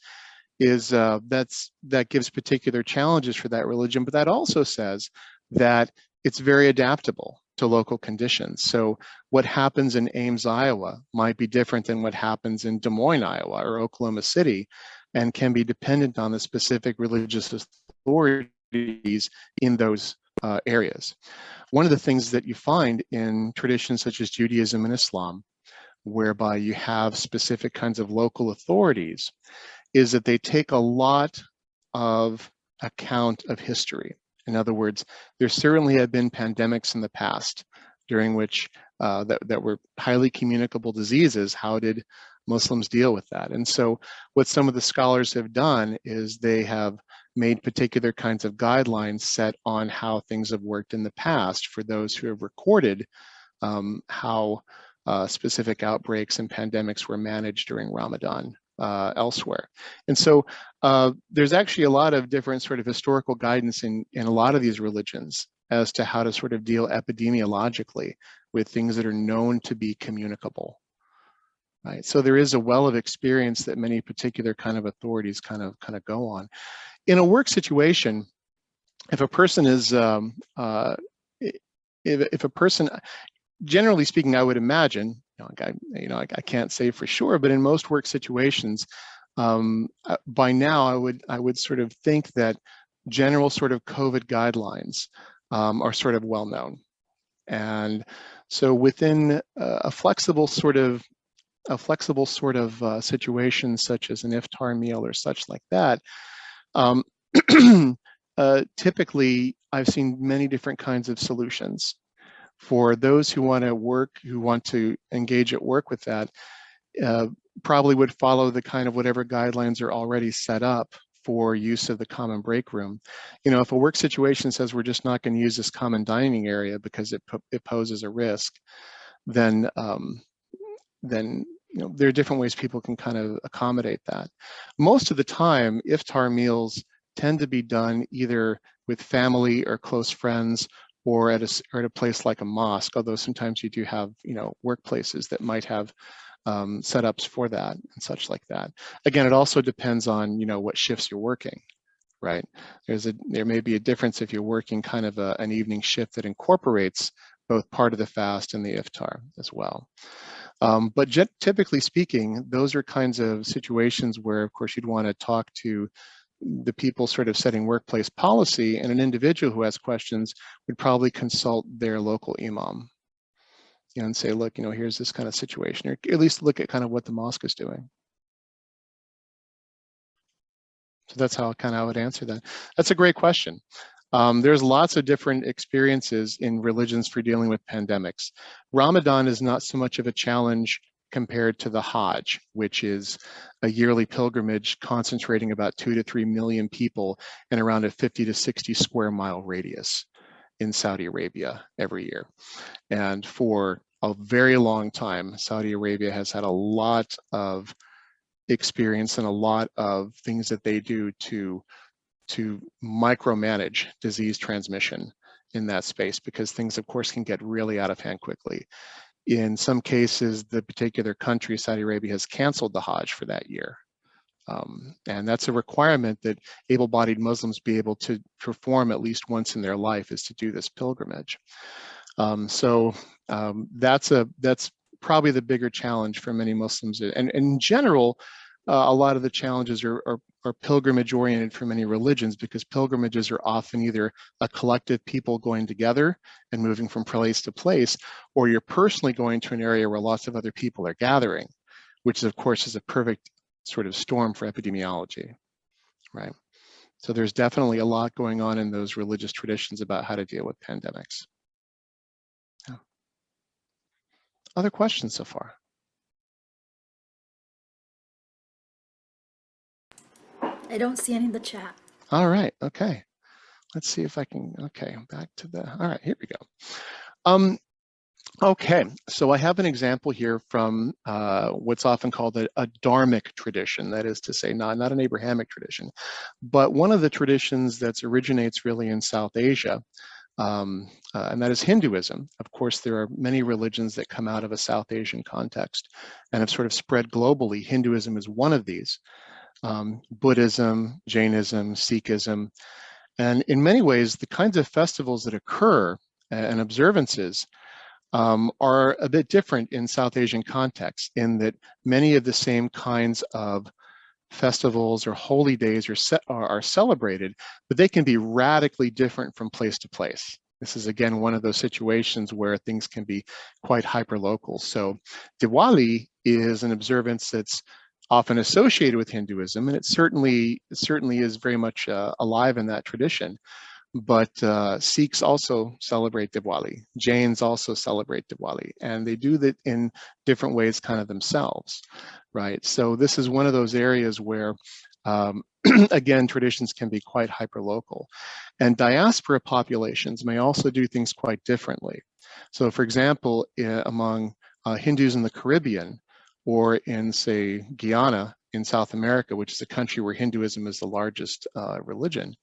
[SPEAKER 3] that gives particular challenges for that religion, but that also says that it's very adaptable to local conditions. So what happens in Ames, Iowa might be different than what happens in Des Moines, Iowa, or Oklahoma City, and can be dependent on the specific religious authorities in those areas. One of the things that you find in traditions such as Judaism and Islam, whereby you have specific kinds of local authorities, is that they take a lot of account of history. In other words, there certainly have been pandemics in the past during which that were highly communicable diseases. How did Muslims deal with that? And so what some of the scholars have done is they have made particular kinds of guidelines set on how things have worked in the past for those who have recorded how specific outbreaks and pandemics were managed during Ramadan elsewhere. And so there's actually a lot of different sort of historical guidance in a lot of these religions as to how to sort of deal epidemiologically with things that are known to be communicable. Right? So there is a well of experience that many particular kind of authorities kind of go on. In a work situation, if a person is, if a person, generally speaking, I would imagine, I can't say for sure, but in most work situations, by now I would sort of think that general sort of COVID guidelines are sort of well known, and so within a flexible sort of situation such as an iftar meal or such like that, typically I've seen many different kinds of solutions. For those who want to work, who want to engage at work with that, probably would follow the kind of whatever guidelines are already set up for use of the common break room. If a work situation says we're just not going to use this common dining area because it poses a risk, then there are different ways people can kind of accommodate that. Most of the time, iftar meals tend to be done either with family or close friends, or at a place like a mosque, although sometimes you do have, workplaces that might have setups for that and such like that. Again, it also depends on, what shifts you're working, right? There may be a difference if you're working kind of an evening shift that incorporates both part of the fast and the iftar as well. But typically speaking, those are kinds of situations where, of course, you'd want to talk to the people sort of setting workplace policy, and an individual who has questions would probably consult their local imam, and say, look, here's this kind of situation, or at least look at kind of what the mosque is doing. So that's how I would answer that. That's a great question. There's lots of different experiences in religions for dealing with pandemics. Ramadan is not so much of a challenge compared to the Hajj, which is a yearly pilgrimage concentrating about 2 to 3 million people in around a 50 to 60 square mile radius in Saudi Arabia every year. And for a very long time, Saudi Arabia has had a lot of experience and a lot of things that they do to micromanage disease transmission in that space, because things, of course, can get really out of hand quickly. In some cases, the particular country, Saudi Arabia, has canceled the Hajj for that year. And that's a requirement that able-bodied Muslims be able to perform at least once in their life, is to do this pilgrimage. That's probably the bigger challenge for many Muslims. And in general, a lot of the challenges are pilgrimage oriented for many religions, because pilgrimages are often either a collective people going together and moving from place to place, or you're personally going to an area where lots of other people are gathering, which of course is a perfect sort of storm for epidemiology, right? So there's definitely a lot going on in those religious traditions about how to deal with pandemics. Yeah. Other questions so far?
[SPEAKER 4] I don't see any in the chat.
[SPEAKER 3] All right, okay. Let's see if I can, okay, back to the, all right, here we go. Okay, so I have an example here from what's often called a dharmic tradition, that is to say, not an Abrahamic tradition, but one of the traditions that originates really in South Asia, and that is Hinduism. Of course, there are many religions that come out of a South Asian context and have sort of spread globally. Hinduism is one of these. Buddhism, Jainism, Sikhism, and in many ways, the kinds of festivals that occur and observances are a bit different in South Asian contexts, in that many of the same kinds of festivals or holy days are celebrated, but they can be radically different from place to place. This is, again, one of those situations where things can be quite hyperlocal. So Diwali is an observance that's often associated with Hinduism, and it certainly is very much alive in that tradition. But Sikhs also celebrate Diwali. Jains also celebrate Diwali, and they do that in different ways kind of themselves, right? So this is one of those areas where, again, traditions can be quite hyperlocal. And diaspora populations may also do things quite differently. So for example, among Hindus in the Caribbean, or in, say, Guyana in South America, which is a country where Hinduism is the largest religion,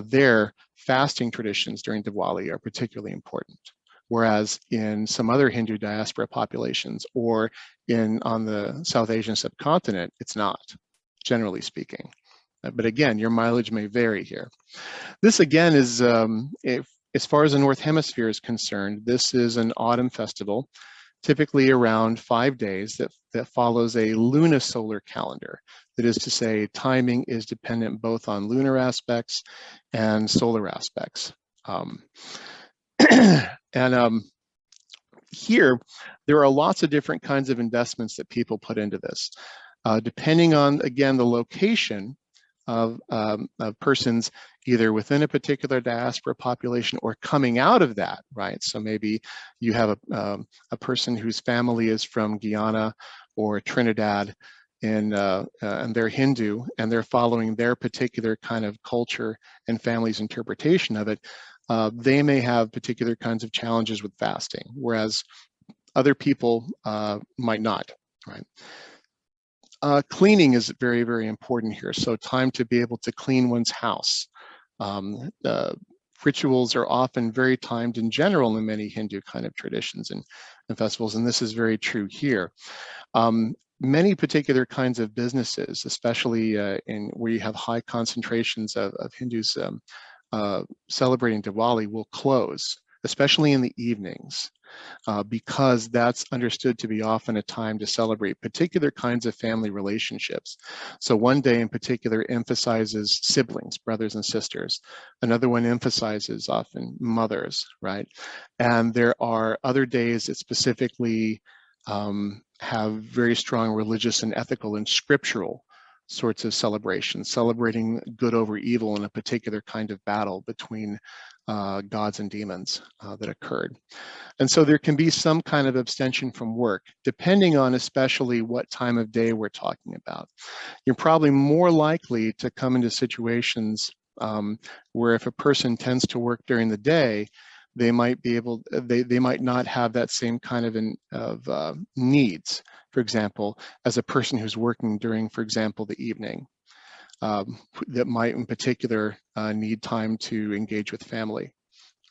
[SPEAKER 3] their fasting traditions during Diwali are particularly important. Whereas in some other Hindu diaspora populations, or on the South Asian subcontinent, it's not, generally speaking. But again, your mileage may vary here. This again is, as far as the North Hemisphere is concerned, this is an autumn festival, typically around 5 days, that follows a lunisolar calendar. That is to say, timing is dependent both on lunar aspects and solar aspects. Here, there are lots of different kinds of investments that people put into this. Depending on, again, the location of persons either within a particular diaspora population or coming out of that, right? So maybe you have a person whose family is from Guyana or Trinidad, and they're Hindu, and they're following their particular kind of culture and family's interpretation of it. They may have particular kinds of challenges with fasting, whereas other people might not, right? Cleaning is very, very important here. So time to be able to clean one's house. Rituals are often very timed in general in many Hindu kind of traditions and festivals, and this is very true here. Many particular kinds of businesses, especially in where you have high concentrations of Hindus celebrating Diwali, will close especially in the evenings, because that's understood to be often a time to celebrate particular kinds of family relationships. So one day in particular emphasizes siblings, brothers and sisters. Another one emphasizes often mothers, right? And there are other days that specifically have very strong religious and ethical and scriptural sorts of celebrations, celebrating good over evil in a particular kind of battle between gods and demons that occurred. And so there can be some kind of abstention from work, depending on especially what time of day we're talking about. You're probably more likely to come into situations where if a person tends to work during the day, they might be able, they might not have that same kind of needs, for example, as a person who's working during, for example, the evening, that might in particular need time to engage with family,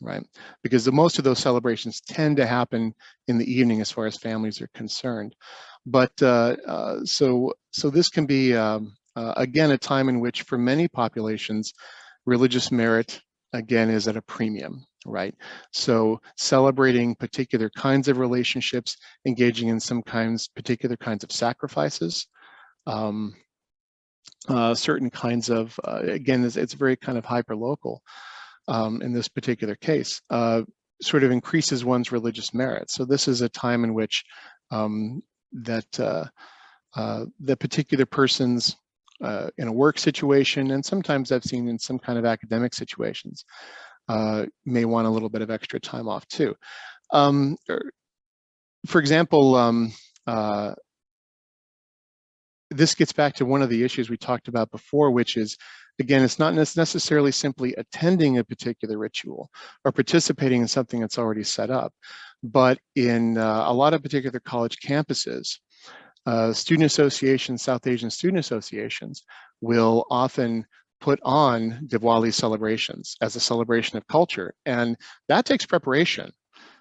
[SPEAKER 3] right? Because most of those celebrations tend to happen in the evening as far as families are concerned. But so this can be, again, a time in which for many populations, religious merit, again, is at a premium, right? So celebrating particular kinds of relationships, engaging in some particular kinds of sacrifices, certain kinds of, again, it's very kind of hyper-local in this particular case, sort of increases one's religious merit. So this is a time in which the particular person's in a work situation, and sometimes I've seen in some kind of academic situations, may want a little bit of extra time off too. For example, this gets back to one of the issues we talked about before, which is, again, it's not necessarily simply attending a particular ritual or participating in something that's already set up, but in a lot of particular college campuses, student associations, South Asian student associations will often put on Diwali celebrations as a celebration of culture. And that takes preparation.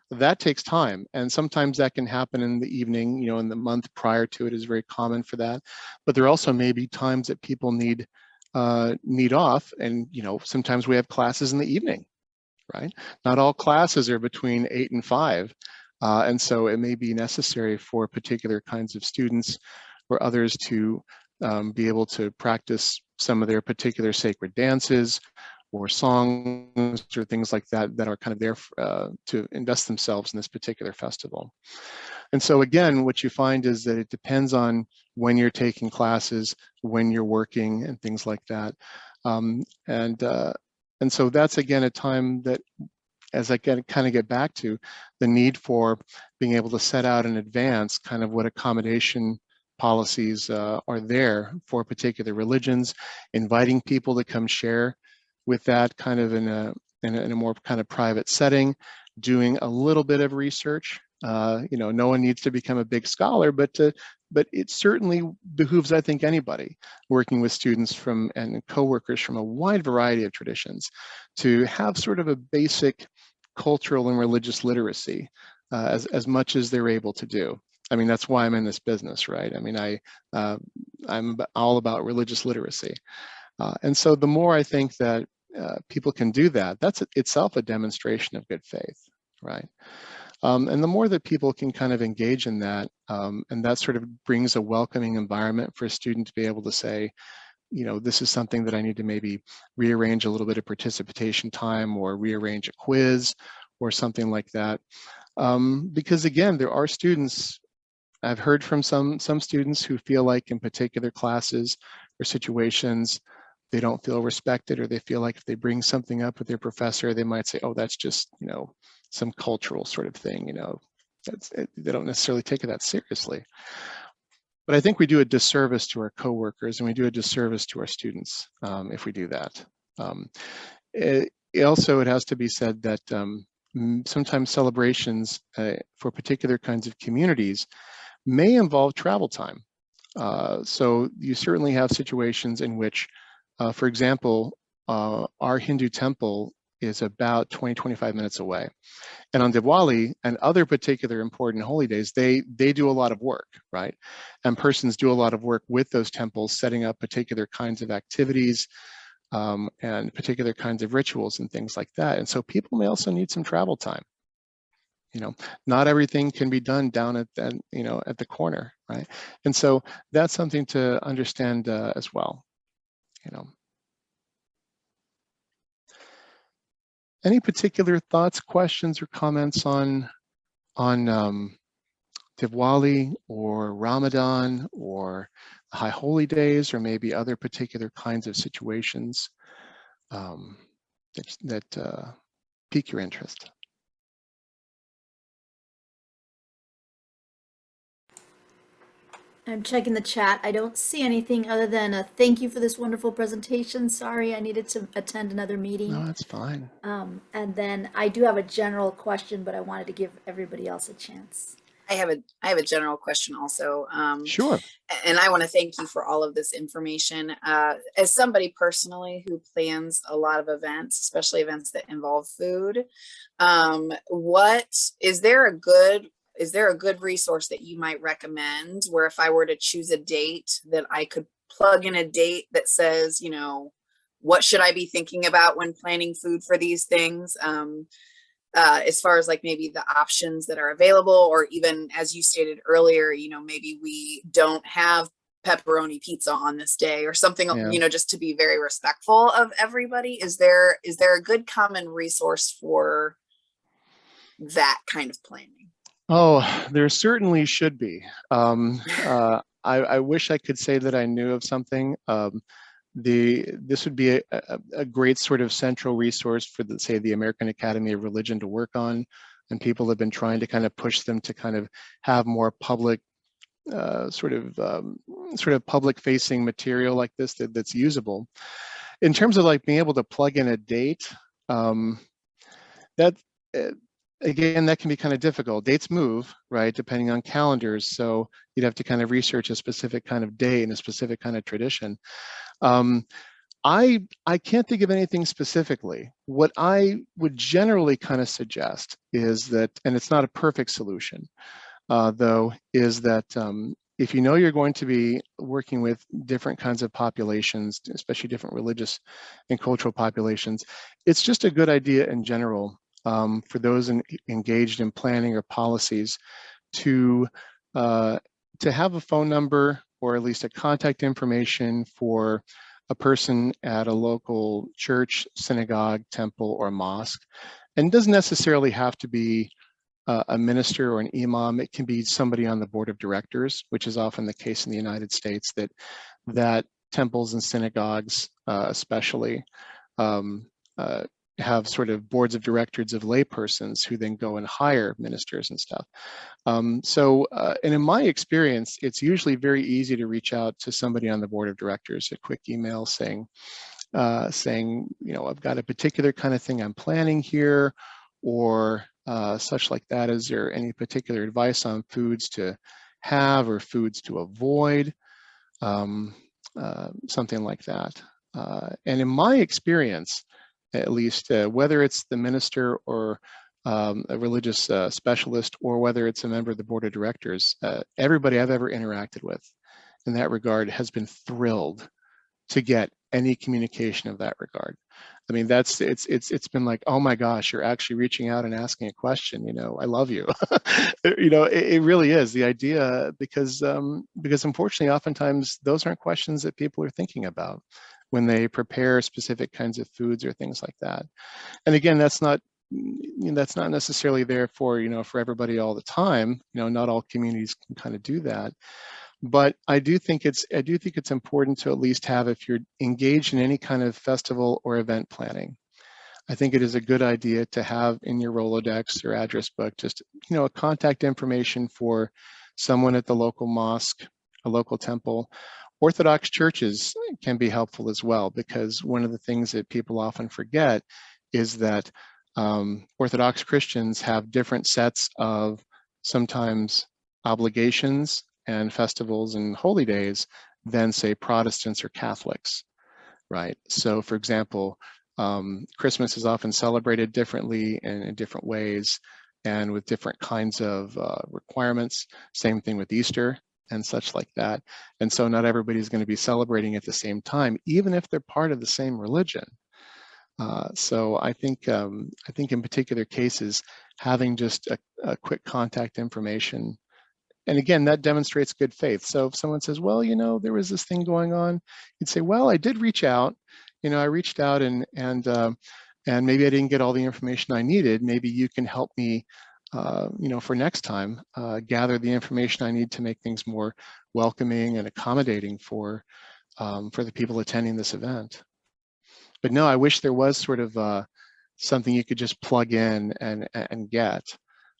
[SPEAKER 3] That takes time. And sometimes that can happen in the evening, you know, in the month prior to it is very common for that. But there also may be times that people need off. And, you know, sometimes we have classes in the evening, right? Not all classes are between 8 and 5. And so it may be necessary for particular kinds of students or others to be able to practice some of their particular sacred dances or songs or things like that that are kind of there to invest themselves in this particular festival. And so again, what you find is that it depends on when you're taking classes, when you're working and things like that. And so that's again a time that, as I kind of get back to the need for being able to set out in advance kind of what accommodation policies are there for particular religions, inviting people to come share with that kind of in a more kind of private setting, doing a little bit of research. You know, no one needs to become a big scholar, but it certainly behooves, I think, anybody working with students from and coworkers from a wide variety of traditions to have sort of a basic cultural and religious literacy as much as they're able to do. I mean, that's why I'm in this business, right? I mean, I'm all about religious literacy. And so the more I think that people can do that, that's itself a demonstration of good faith, right? And the more that people can kind of engage in that, and that sort of brings a welcoming environment for a student to be able to say, you know, this is something that I need to maybe rearrange a little bit of participation time or rearrange a quiz or something like that. Because again, there are students, I've heard from some students who feel like in particular classes or situations, they don't feel respected, or they feel like if they bring something up with their professor, they might say, oh, that's just, you know, some cultural sort of thing, you know, they don't necessarily take it that seriously. But I think we do a disservice to our coworkers and we do a disservice to our students if we do that. It has to be said that sometimes celebrations for particular kinds of communities may involve travel time. So you certainly have situations in which, for example, our Hindu temple is about 20-25 minutes away. And on Diwali and other particular important holy days, they do a lot of work, right? And persons do a lot of work with those temples, setting up particular kinds of activities, and particular kinds of rituals and things like that. And so people may also need some travel time. Not everything can be done down at at the corner, right? And so that's something to understand as well. Any particular thoughts, questions, or comments on Diwali or Ramadan or High Holy Days, or maybe other particular kinds of situations that pique your interest?
[SPEAKER 4] I'm checking the chat. I don't see anything other than a thank you for this wonderful presentation. Sorry, I needed to attend another
[SPEAKER 3] No,
[SPEAKER 4] meeting.
[SPEAKER 3] that's fine.
[SPEAKER 4] And then I do have a general question, but I wanted to give everybody else a chance.
[SPEAKER 1] I have a general question also.
[SPEAKER 3] Sure.
[SPEAKER 1] And I want to thank you for all of this information. As somebody personally who plans a lot of events, especially events that involve food, is there a good resource that you might recommend where if I were to choose a date that I could plug in a date that says, what should I be thinking about when planning food for these things? As far as like maybe the options that are available, or even as you stated earlier, maybe we don't have pepperoni pizza on this day or something,
[SPEAKER 3] Yeah.
[SPEAKER 1] just to be very respectful of everybody. Is there a good common resource for that kind of planning?
[SPEAKER 3] Oh, there certainly should be. I wish I could say that I knew of something. This would be a great sort of central resource for say the American Academy of Religion to work on, and people have been trying to kind of push them to kind of have more public sort of public facing material like this that's usable. In terms of like being able to plug in a date, that again, that can be kind of difficult. Dates move, right, depending on calendars. So you'd have to kind of research a specific kind of day and a specific kind of tradition. I can't think of anything specifically. What I would generally kind of suggest is that, and it's not a perfect solution, though, is that if you know you're going to be working with different kinds of populations, especially different religious and cultural populations, it's just a good idea in general for those engaged in planning or policies to have a phone number or at least a contact information for a person at a local church, synagogue, temple, or mosque. And it doesn't necessarily have to be a minister or an imam. It can be somebody on the board of directors, which is often the case in the United States, that temples and synagogues especially have sort of boards of directors of laypersons who then go and hire ministers and stuff. And in my experience, it's usually very easy to reach out to somebody on the board of directors, a quick email saying, I've got a particular kind of thing I'm planning here, or such like that. Is there any particular advice on foods to have or foods to avoid? Something like that. And in my experience, at least, whether it's the minister or a religious specialist, or whether it's a member of the board of directors, everybody I've ever interacted with in that regard has been thrilled to get any communication of that regard. I mean, it's been like, oh my gosh, you're actually reaching out and asking a question. I love you. It really is the idea, because unfortunately, oftentimes those aren't questions that people are thinking about when they prepare specific kinds of foods or things like that. And again, that's not necessarily there for everybody all the time. Not all communities can kind of do that. But I do think it's important to at least have, if you're engaged in any kind of festival or event planning, I think it is a good idea to have in your Rolodex or address book just a contact information for someone at the local mosque, a local temple. Orthodox churches can be helpful as well, because one of the things that people often forget is that Orthodox Christians have different sets of sometimes obligations and festivals and holy days than, say, Protestants or Catholics, right? So, for example, Christmas is often celebrated differently and in different ways and with different kinds of requirements. Same thing with Easter. and such like that. And so not everybody's going to be celebrating at the same time, even if they're part of the same religion. So I think in particular cases, having just a quick contact information, and again, that demonstrates good faith. So if someone says, well, there was this thing going on, you'd say, well, I did reach out. I reached out and maybe I didn't get all the information I needed. Maybe you can help me, for next time, gather the information I need to make things more welcoming and accommodating for the people attending this event. But no, I wish there was sort of something you could just plug in and get,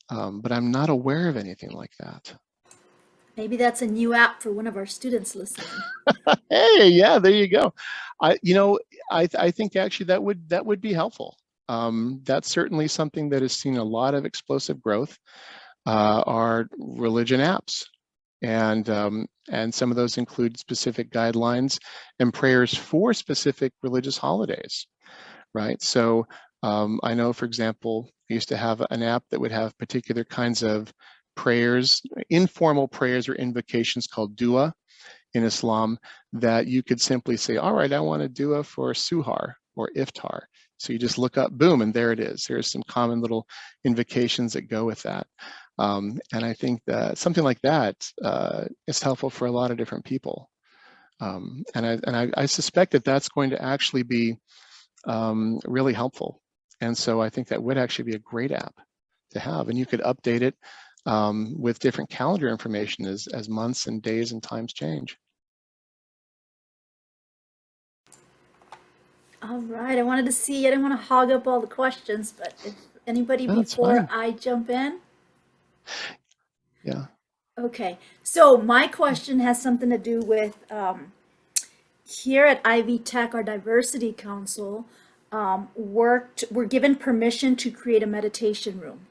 [SPEAKER 3] but I'm not aware of anything like that.
[SPEAKER 4] Maybe that's a new app for one of our students listening.
[SPEAKER 3] Hey, yeah, there you go. I think actually that would be helpful. That's certainly something that has seen a lot of explosive growth. Are religion apps, and some of those include specific guidelines and prayers for specific religious holidays, right? So I know, for example, I used to have an app that would have particular kinds of prayers, informal prayers or invocations called dua in Islam, that you could simply say, all right, I want a dua for suhar or iftar. So you just look up, boom, and there it is. There's some common little invocations that go with that. And I think that something like that is helpful for a lot of different people. And I suspect that that's going to actually be really helpful. And so I think that would actually be a great app to have. And you could update it with different calendar information as months and days and times change.
[SPEAKER 4] All right, I didn't want to hog up all the questions, but if anybody
[SPEAKER 3] No, it's
[SPEAKER 4] before
[SPEAKER 3] fine.
[SPEAKER 4] I jump in?
[SPEAKER 3] Yeah.
[SPEAKER 4] Okay, so my question has something to do with here at Ivy Tech, our diversity council we're given permission to create a meditation room.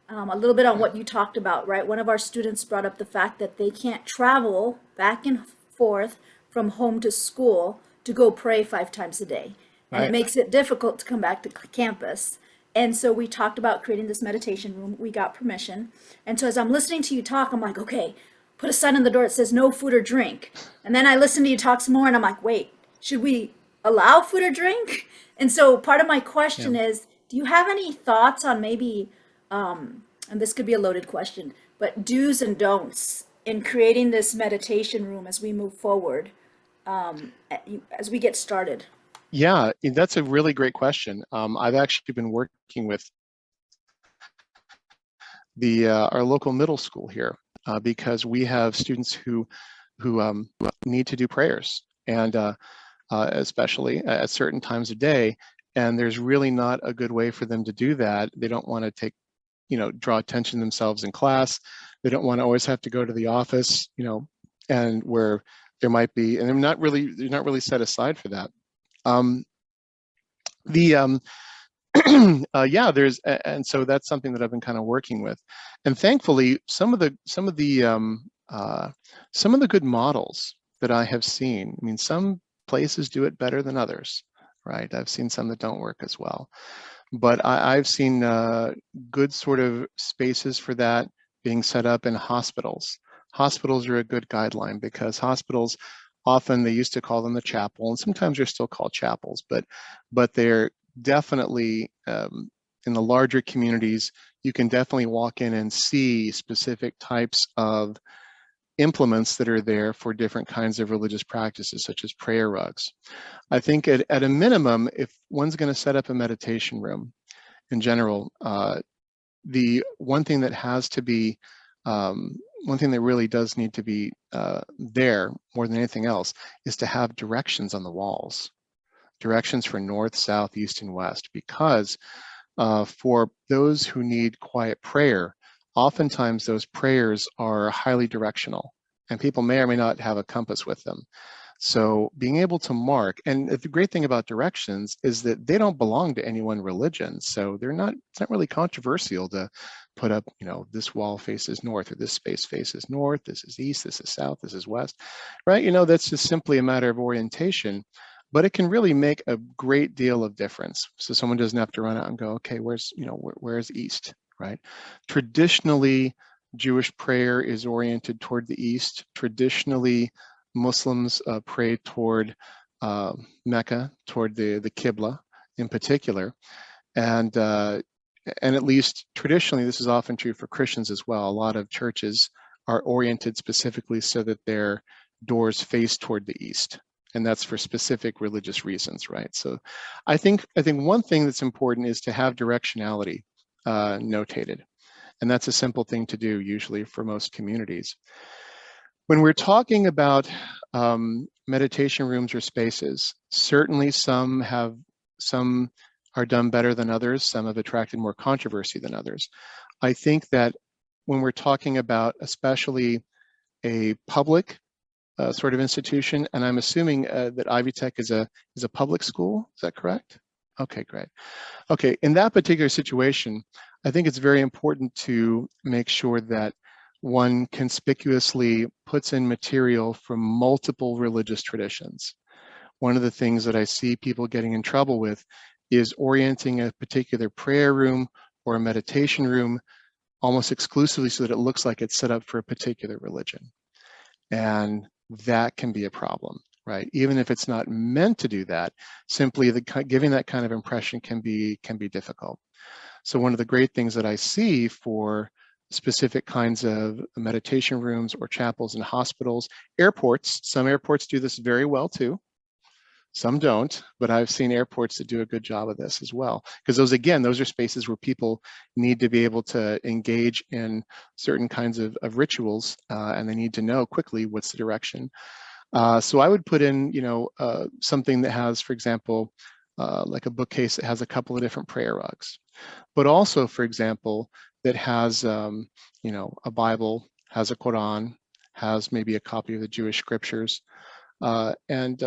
[SPEAKER 4] A little bit on what you talked about, right? One of our students brought up the fact that they can't travel back and forth from home to school to go pray 5 times a day. And it
[SPEAKER 3] Right.
[SPEAKER 4] makes it difficult to come back to campus. And so we talked about creating this meditation room. We got permission. And so as I'm listening to you talk, I'm like, okay, put a sign on the door that says no food or drink. And then I listen to you talk some more and I'm like, wait, should we allow food or drink? And so part of my question is, do you have any thoughts on maybe, and this could be a loaded question, but do's and don'ts in creating this meditation room as we move forward, as we get started?
[SPEAKER 3] Yeah, that's a really great question. I've actually been working with our local middle school here because we have students who need to do prayers, and especially at certain times of day, and there's really not a good way for them to do that. They don't want to draw attention to themselves in class. They don't want to always have to go to the office, and where there might be, and they're not really set aside for that. And so that's something that I've been kind of working with, and thankfully some of the good models that I have seen. I mean, some places do it better than others, right? I've seen some that don't work as well, but I've seen good sort of spaces for that being set up in hospitals. Hospitals are a good guideline because hospitals, often they used to call them the chapel, and sometimes they're still called chapels, but they're definitely in the larger communities, you can definitely walk in and see specific types of implements that are there for different kinds of religious practices, such as prayer rugs. I think at a minimum, if one's going to set up a meditation room in general, the one thing that has to be one thing that really does need to be there more than anything else is to have directions on the walls, directions for north, south, east, and west, because for those who need quiet prayer, oftentimes those prayers are highly directional, and people may or may not have a compass with them. So being able to mark, and the great thing about directions is that they don't belong to any one religion. So it's not really controversial to put up, this wall faces north, or this space faces north, this is east, this is south, this is west, right? That's just simply a matter of orientation, but it can really make a great deal of difference. So someone doesn't have to run out and go, okay, where's east, right? Traditionally, Jewish prayer is oriented toward the east. Traditionally, Muslims pray toward Mecca, toward the Qibla in particular. And at least traditionally, this is often true for Christians as well. A lot of churches are oriented specifically so that their doors face toward the east. And that's for specific religious reasons, right? So I think one thing that's important is to have directionality notated. And that's a simple thing to do usually for most communities. When we're talking about meditation rooms or spaces, certainly some are done better than others. Some have attracted more controversy than others. I think that when we're talking about especially a public sort of institution, and I'm assuming that Ivy Tech is a public school, is that correct? Okay, great. Okay, in that particular situation, I think it's very important to make sure that one conspicuously puts in material from multiple religious traditions. One of the things that I see people getting in trouble with is orienting a particular prayer room or a meditation room almost exclusively so that it looks like it's set up for a particular religion. And that can be a problem, right? Even if it's not meant to do that, simply giving that kind of impression can be difficult. So one of the great things that I see for specific kinds of meditation rooms or chapels in hospitals, airports, some airports do this very well too. Some don't, but I've seen airports that do a good job of this as well. Because those are spaces where people need to be able to engage in certain kinds of rituals, and they need to know quickly what's the direction. So I would put in, something that has, for example, like a bookcase that has a couple of different prayer rugs, but also, for example, that has, a Bible, has a Quran, has maybe a copy of the Jewish scriptures, and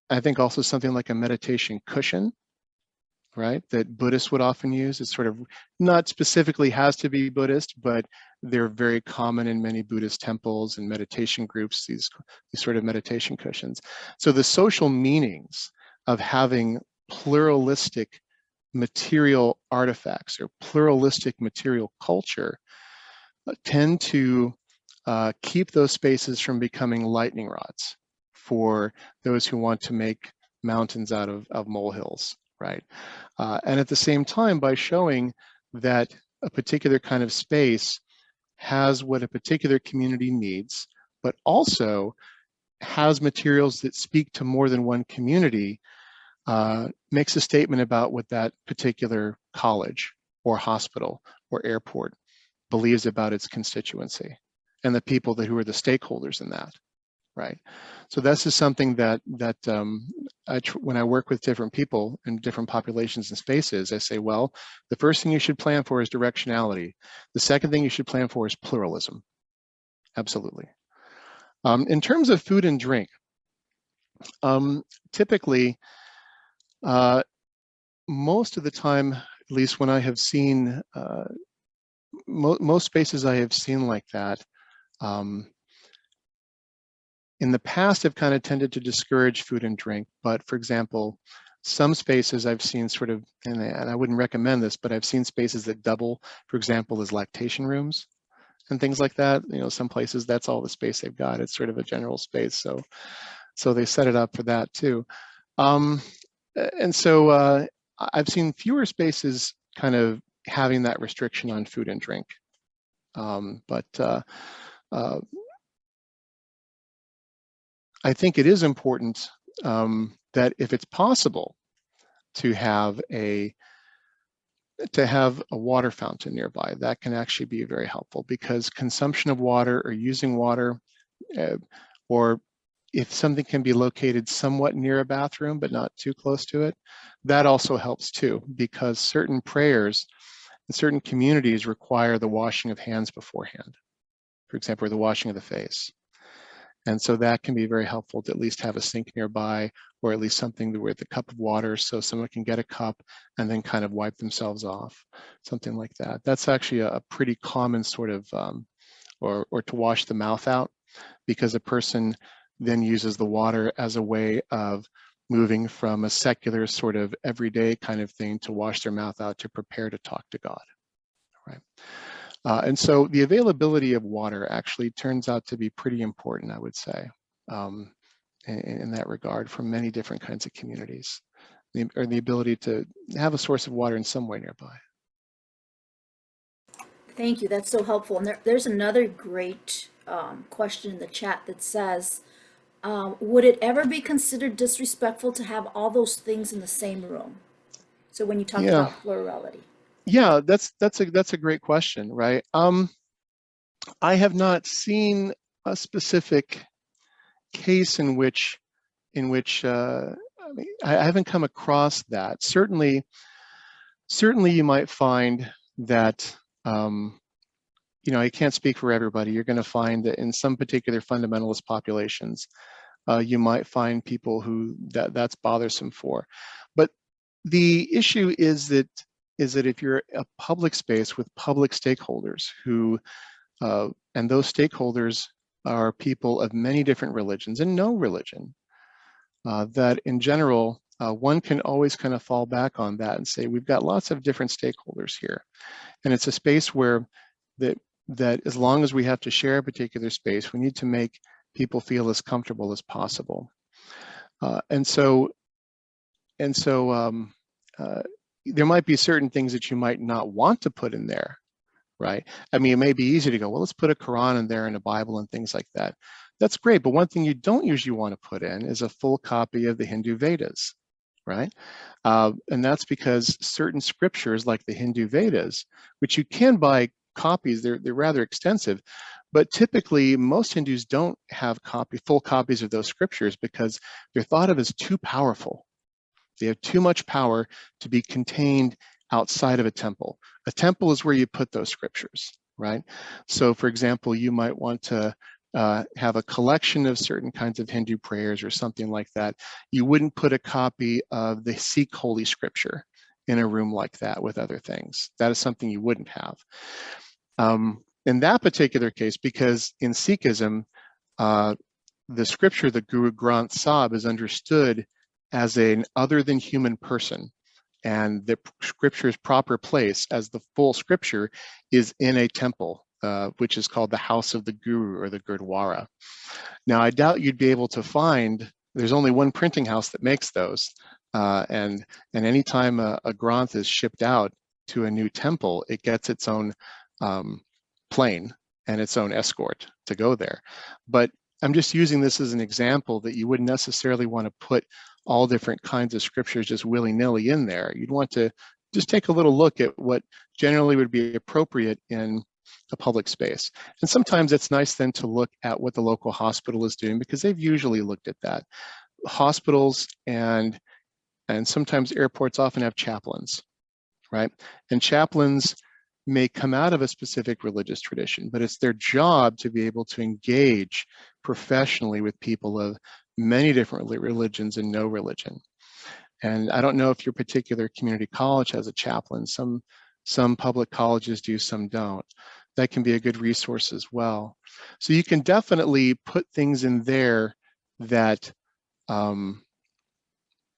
[SPEAKER 3] I think also something like a meditation cushion, right, that Buddhists would often use. It's sort of not specifically has to be Buddhist, but they're very common in many Buddhist temples and meditation groups, these sort of meditation cushions. So the social meanings of having pluralistic material artifacts or pluralistic material culture tend to keep those spaces from becoming lightning rods for those who want to make mountains out of molehills, right? And at the same time, by showing that a particular kind of space has what a particular community needs, but also has materials that speak to more than one community, makes a statement about what that particular college or hospital or airport believes about its constituency and the people who are the stakeholders in that. Right. So this is something that when I work with different people in different populations and spaces, I say, well, the first thing you should plan for is directionality. The second thing you should plan for is pluralism. Absolutely. In terms of food and drink, typically, most of the time, at least when I have seen, most spaces I have seen like that, in the past, I've kind of tended to discourage food and drink, but for example, some spaces I've seen sort of, and I wouldn't recommend this, but I've seen spaces that double, for example, as lactation rooms and things like that. Some places that's all the space they've got. It's sort of a general space, so they set it up for that too. And so I've seen fewer spaces kind of having that restriction on food and drink, but I think it is important that if it's possible to have a water fountain nearby, that can actually be very helpful, because consumption of water or using water, or if something can be located somewhat near a bathroom but not too close to it, that also helps too, because certain prayers in certain communities require the washing of hands beforehand, for example, or the washing of the face. And so that can be very helpful to at least have a sink nearby, or at least something with a cup of water so someone can get a cup and then kind of wipe themselves off, something like that. That's actually a pretty common sort of, or to wash the mouth out, because a person then uses the water as a way of moving from a secular sort of everyday kind of thing to wash their mouth out to prepare to talk to God, right? And so the availability of water actually turns out to be pretty important, I would say, in that regard for many different kinds of communities, or the ability to have a source of water in some way nearby.
[SPEAKER 4] Thank you. That's so helpful. And there's another great question in the chat that says, would it ever be considered disrespectful to have all those things in the same room? So when you talk
[SPEAKER 3] Yeah.
[SPEAKER 4] about plurality.
[SPEAKER 3] Yeah, that's a great question, right? I have not seen a specific case in which I mean, I haven't come across that. Certainly you might find that, you know, I can't speak for everybody. You're going to find that in some particular fundamentalist populations, you might find people who that's bothersome for. But the issue is that if you're a public space with public stakeholders who, and those stakeholders are people of many different religions and no religion, that in general, one can always kind of fall back on that and say, we've got lots of different stakeholders here. And it's a space where that as long as we have to share a particular space, we need to make people feel as comfortable as possible. And so there might be certain things that you might not want to put in there, right? I mean, it may be easy to go, well, let's put a Quran in there and a Bible and things like that. That's great, but one thing you don't usually want to put in is a full copy of the Hindu Vedas, right? And that's because certain scriptures like the Hindu Vedas, which you can buy copies, they're rather extensive, but typically most Hindus don't have full copies of those scriptures because they're thought of as too powerful. They have too much power to be contained outside of a temple. A temple is where you put those scriptures, right? So for example, you might want to have a collection of certain kinds of Hindu prayers or something like that. You wouldn't put a copy of the Sikh Holy Scripture in a room like that with other things. That is something you wouldn't have. In that particular case, because in Sikhism, the scripture, the Guru Granth Sahib, is understood as an other than human person, and the scripture's proper place as the full scripture is in a temple, which is called the House of the Guru or the Gurdwara. Now, I doubt you'd be able to find, there's only one printing house that makes those, and anytime a Granth is shipped out to a new temple, it gets its own plane and its own escort to go there. But I'm just using this as an example that you wouldn't necessarily want to put all different kinds of scriptures just willy-nilly in there. You'd want to just take a little look at what generally would be appropriate in a public space. And sometimes it's nice then to look at what the local hospital is doing, because they've usually looked at that. Hospitals and sometimes airports often have chaplains, right? And chaplains may come out of a specific religious tradition, but it's their job to be able to engage professionally with people of many different religions and no religion. And I don't know if your particular community college has a chaplain. Some public colleges do, some don't. That can be a good resource as well. So you can definitely put things in there that that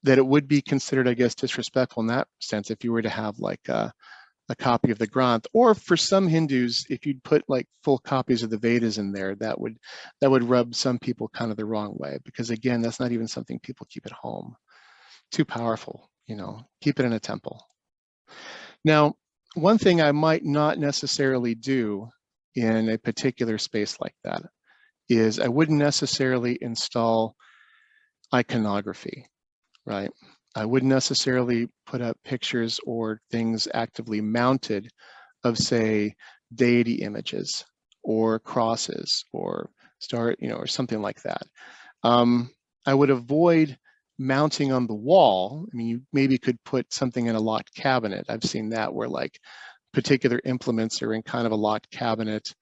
[SPEAKER 3] it would be considered, I guess, disrespectful in that sense if you were to have like a copy of the Granth, or for some Hindus, if you'd put like full copies of the Vedas in there, that would rub some people kind of the wrong way, because again, that's not even something people keep at home. Too powerful, you know, keep it in a temple. Now, one thing I might not necessarily do in a particular space like that is I wouldn't necessarily install iconography, right? I wouldn't necessarily put up pictures or things actively mounted of, say, deity images or crosses or or something like that. I would avoid mounting on the wall. I mean, you maybe could put something in a locked cabinet. I've seen that where like particular implements are in kind of a locked cabinet,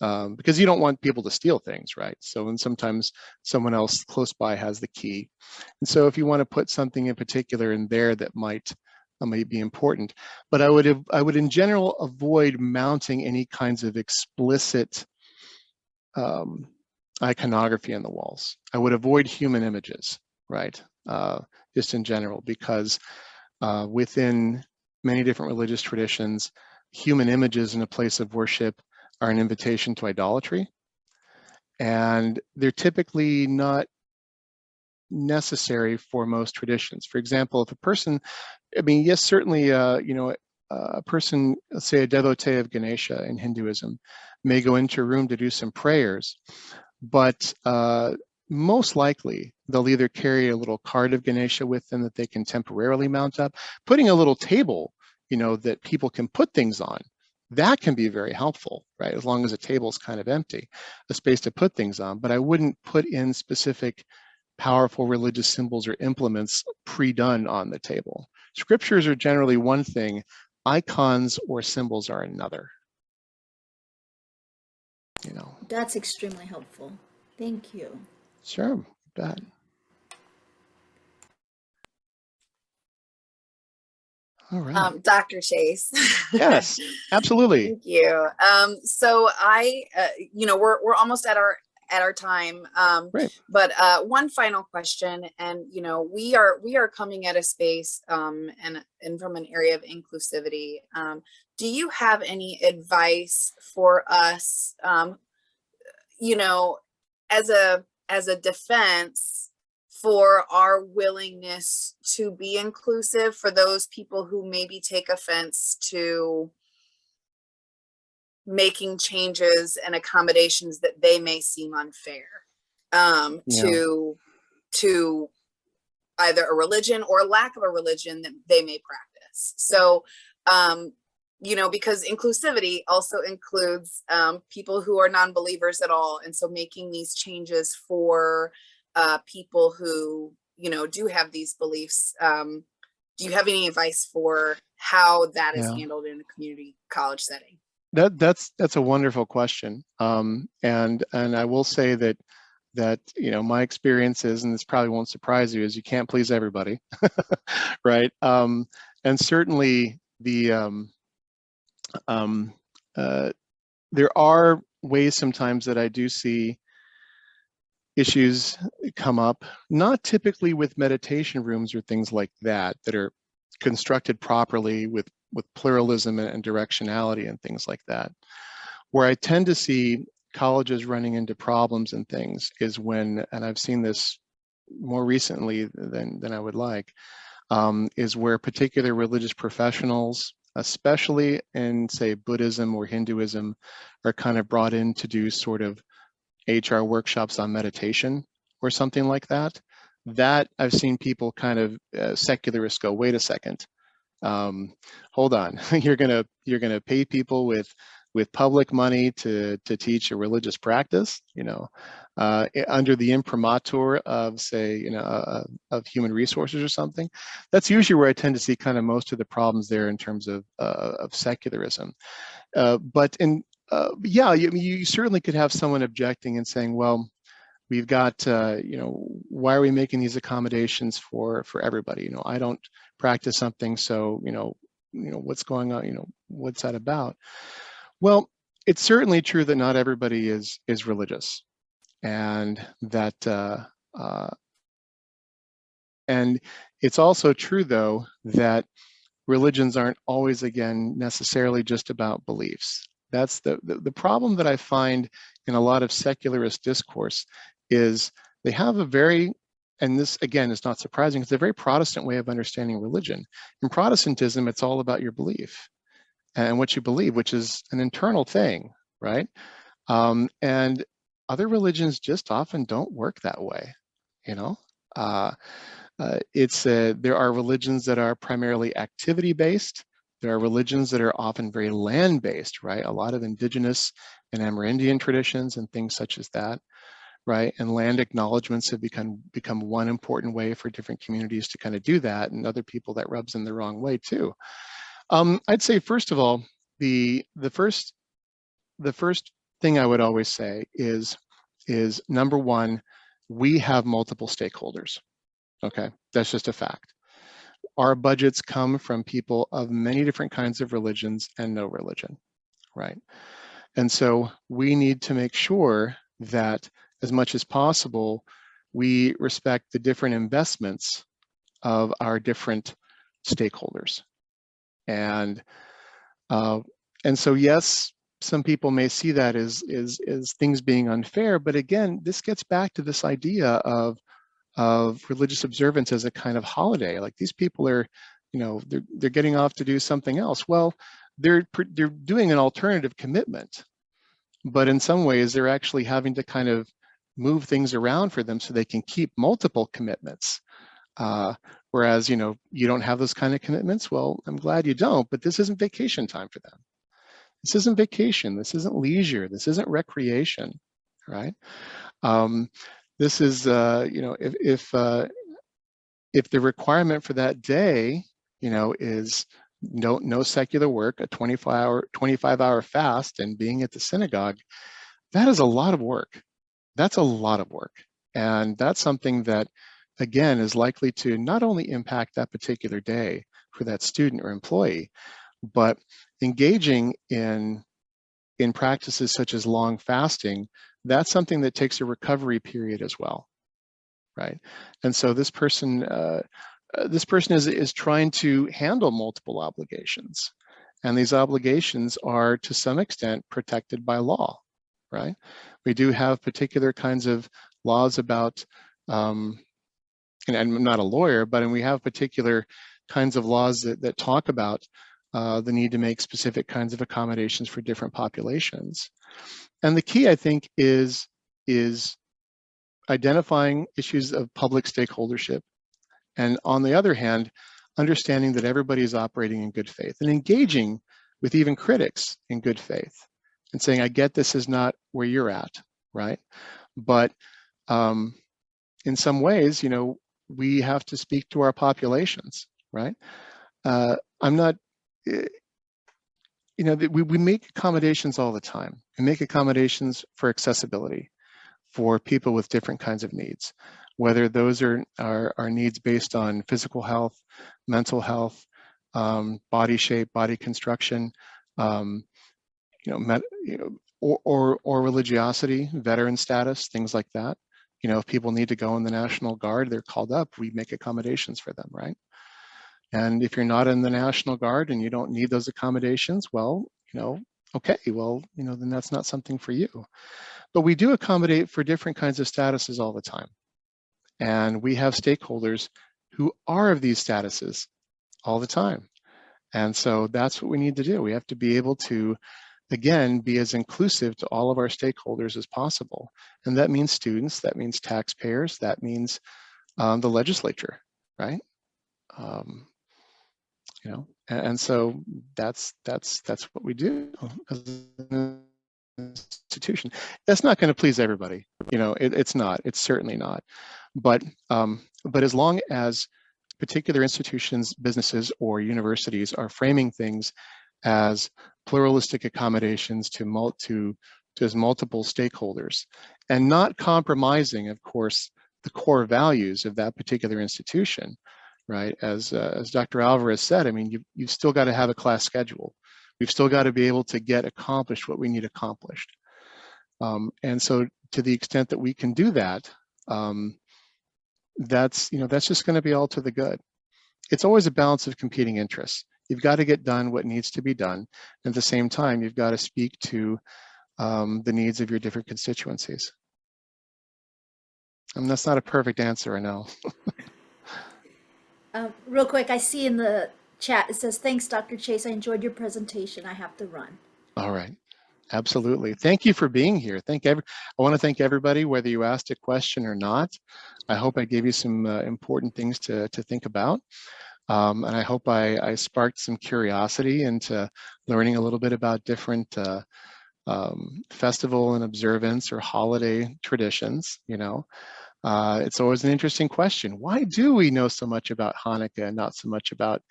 [SPEAKER 3] because you don't want people to steal things, right? So, and sometimes someone else close by has the key. And so if you want to put something in particular in there that might be important, but I would in general avoid mounting any kinds of explicit iconography on the walls. I would avoid human images, right? Just in general, because within many different religious traditions, human images in a place of worship are an invitation to idolatry. And they're typically not necessary for most traditions. For example, if a person, I mean, yes, certainly, a person, let's say a devotee of Ganesha in Hinduism, may go into a room to do some prayers, but most likely they'll either carry a little card of Ganesha with them that they can temporarily mount up. Putting a little table, that people can put things on, that can be very helpful, right? As long as the table is kind of empty, a space to put things on. But I wouldn't put in specific powerful religious symbols or implements pre-done on the table. Scriptures are generally one thing, icons or symbols are another.
[SPEAKER 4] That's extremely helpful. Thank you.
[SPEAKER 3] Sure, bet. All right.
[SPEAKER 1] Dr. Chase.
[SPEAKER 3] Yes, absolutely.
[SPEAKER 1] Thank you. So we're almost at our time.
[SPEAKER 3] Great.
[SPEAKER 1] But one final question, and we are coming at a space and from an area of inclusivity. Do you have any advice for us? As a defense for our willingness to be inclusive for those people who maybe take offense to making changes and accommodations that they may seem unfair to either a religion or lack of a religion that they may practice. So, because inclusivity also includes people who are non-believers at all. And so making these changes for people who, do have these beliefs. Do you have any advice for how that is handled in a community college setting?
[SPEAKER 3] That's a wonderful question. And I will say that my experience is, and this probably won't surprise you, is you can't please everybody, right? And certainly there are ways sometimes that I do see issues come up, not typically with meditation rooms or things like that are constructed properly with pluralism and directionality and things like that. Where I tend to see colleges running into problems and things is when, and I've seen this more recently than I would like, is where particular religious professionals, especially in, say, Buddhism or Hinduism, are kind of brought in to do sort of HR workshops on meditation or something like that. That I've seen people kind of secularists go, wait a second, hold on, you're gonna pay people with public money to teach a religious practice, under the imprimatur of, say, of human resources or something. That's usually where I tend to see kind of most of the problems there in terms of secularism. But you certainly could have someone objecting and saying, well, we've got, why are we making these accommodations for everybody? I don't practice something, so, what's going on? What's that about? Well, it's certainly true that not everybody is religious, and that, and it's also true, though, that religions aren't always, again, necessarily just about beliefs. That's the problem that I find in a lot of secularist discourse is they have a very, and this again is not surprising, it's a very Protestant way of understanding religion. In Protestantism, it's all about your belief and what you believe, which is an internal thing, right? And other religions just often don't work that way, there are religions that are primarily activity-based. There are religions that are often very land-based, right? A lot of indigenous and Amerindian traditions and things such as that, right? And land acknowledgements have become one important way for different communities to kind of do that, and other people that rubs them the wrong way too. I'd say, first of all, the first thing I would always say is number one, we have multiple stakeholders. Okay, that's just a fact. Our budgets come from people of many different kinds of religions and no religion, right? And so we need to make sure that as much as possible, we respect the different investments of our different stakeholders. And And so, yes, some people may see that as things being unfair, but again, this gets back to this idea of religious observance as a kind of holiday. Like, these people are, they're getting off to do something else. Well, they're doing an alternative commitment, but in some ways they're actually having to kind of move things around for them so they can keep multiple commitments. Whereas, you don't have those kind of commitments. Well, I'm glad you don't, but this isn't vacation time for them. This isn't vacation. This isn't leisure. This isn't recreation, right? This is, if the requirement for that day, is no secular work, a 25-hour fast, and being at the synagogue, that is a lot of work. That's a lot of work. And that's something that, again, is likely to not only impact that particular day for that student or employee, but engaging in practices such as long fasting, that's something that takes a recovery period as well, right? And so this person is trying to handle multiple obligations, and these obligations are to some extent protected by law, right? We do have particular kinds of laws about, and I'm not a lawyer, but we have particular kinds of laws that talk about the need to make specific kinds of accommodations for different populations. And the key, I think, is identifying issues of public stakeholdership, and on the other hand, understanding that everybody is operating in good faith and engaging with even critics in good faith and saying, I get this is not where you're at, right? But in some ways, we have to speak to our populations, right? I'm not, we make accommodations all the time. We make accommodations for accessibility for people with different kinds of needs, whether those are needs based on physical health, mental health, body shape, body construction, or religiosity, veteran status, things like that. If people need to go in the National Guard, they're called up, we make accommodations for them, right? And if you're not in the National Guard and you don't need those accommodations, well, okay, well, then that's not something for you. But we do accommodate for different kinds of statuses all the time. And we have stakeholders who are of these statuses all the time. And so that's what we need to do. We have to be able to, again, be as inclusive to all of our stakeholders as possible. And that means students, that means taxpayers, that means the legislature, right? And so that's what we do as an institution. That's not going to please everybody. It's not. It's certainly not. But as long as particular institutions, businesses, or universities are framing things as pluralistic accommodations to multiple stakeholders, and not compromising, of course, the core values of that particular institution, right? As Dr. Alvarez said, I mean, you've still got to have a class schedule. We've still got to be able to get accomplished what we need accomplished. And so to the extent that we can do that, that's just going to be all to the good. It's always a balance of competing interests. You've got to get done what needs to be done. At the same time, you've got to speak to the needs of your different constituencies. And that's not a perfect answer, I know.
[SPEAKER 4] Real quick, I see in the chat, it says, thanks, Dr. Chase. I enjoyed your presentation. I have to run.
[SPEAKER 3] All right. Absolutely. Thank you for being here. I want to thank everybody, whether you asked a question or not. I hope I gave you some important things to think about. And I hope I sparked some curiosity into learning a little bit about different festival and observance or holiday traditions. It's always an interesting question. Why do we know so much about Hanukkah and not so much about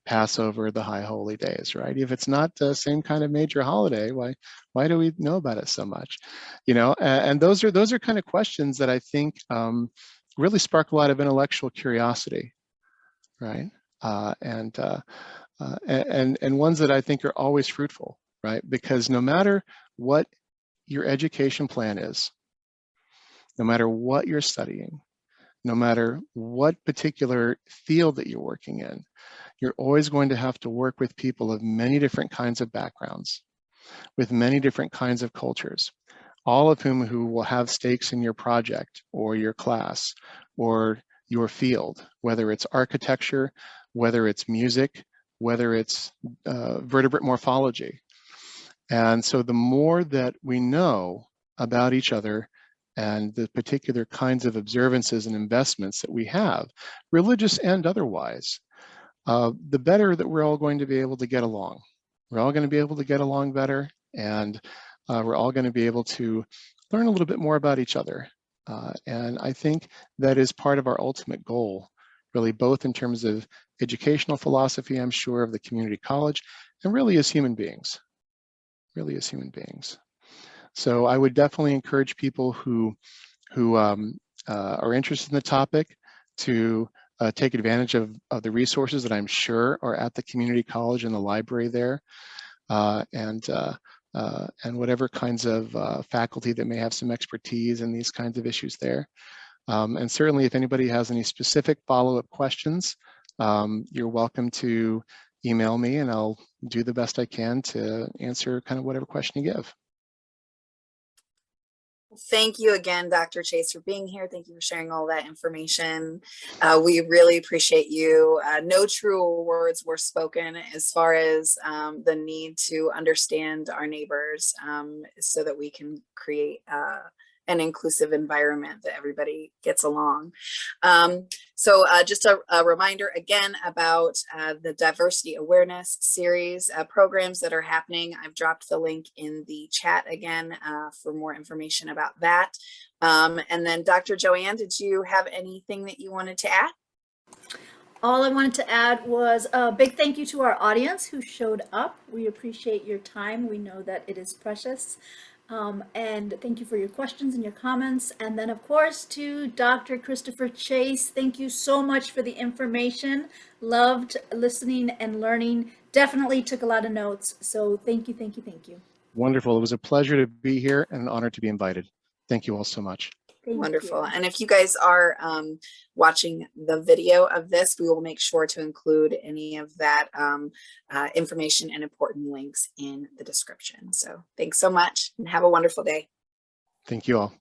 [SPEAKER 3] Passover, the High Holy Days, right? If it's not the same kind of major holiday, why do we know about it so much? And those are kind of questions that I think really spark a lot of intellectual curiosity, right? And ones that I think are always fruitful, right? Because no matter what your education plan is, no matter what you're studying, no matter what particular field that you're working in, you're always going to have to work with people of many different kinds of backgrounds, with many different kinds of cultures, all of who will have stakes in your project or your class or your field, whether it's architecture, whether it's music, whether it's vertebrate morphology. And so the more that we know about each other and the particular kinds of observances and investments that we have, religious and otherwise, the better that we're all going to be able to get along. We're all going to be able to get along better, and we're all going to be able to learn a little bit more about each other. And I think that is part of our ultimate goal, really, both in terms of educational philosophy, I'm sure, of the community college, and really as human beings. So I would definitely encourage people who are interested in the topic to take advantage of the resources that I'm sure are at the community college and the library there, and whatever kinds of faculty that may have some expertise in these kinds of issues there. And certainly if anybody has any specific follow-up questions, you're welcome to email me and I'll do the best I can to answer kind of whatever question you give.
[SPEAKER 1] Thank you again, Dr. Chase, for being here. Thank you for sharing all that information. We really appreciate you. No truer words were spoken as far as the need to understand our neighbors so that we can create an inclusive environment that everybody gets along. So just a reminder again about the diversity awareness series programs that are happening. I've dropped the link in the chat again for more information about that. And then Dr. Joanne, did you have anything that you wanted to add?
[SPEAKER 4] All I wanted to add was a big thank you to our audience who showed up. We appreciate your time. We know that it is precious. And thank you for your questions and your comments. And then, of course, to Dr. Christopher Chase, thank you so much for the information. Loved listening and learning. Definitely took a lot of notes. So thank you, thank you, thank you.
[SPEAKER 3] Wonderful. It was a pleasure to be here and an honor to be invited. Thank you all so much.
[SPEAKER 1] Wonderful. And if you guys are watching the video of this, we will make sure to include any of that information and important links in the description. So thanks so much and have a wonderful day.
[SPEAKER 3] Thank you all.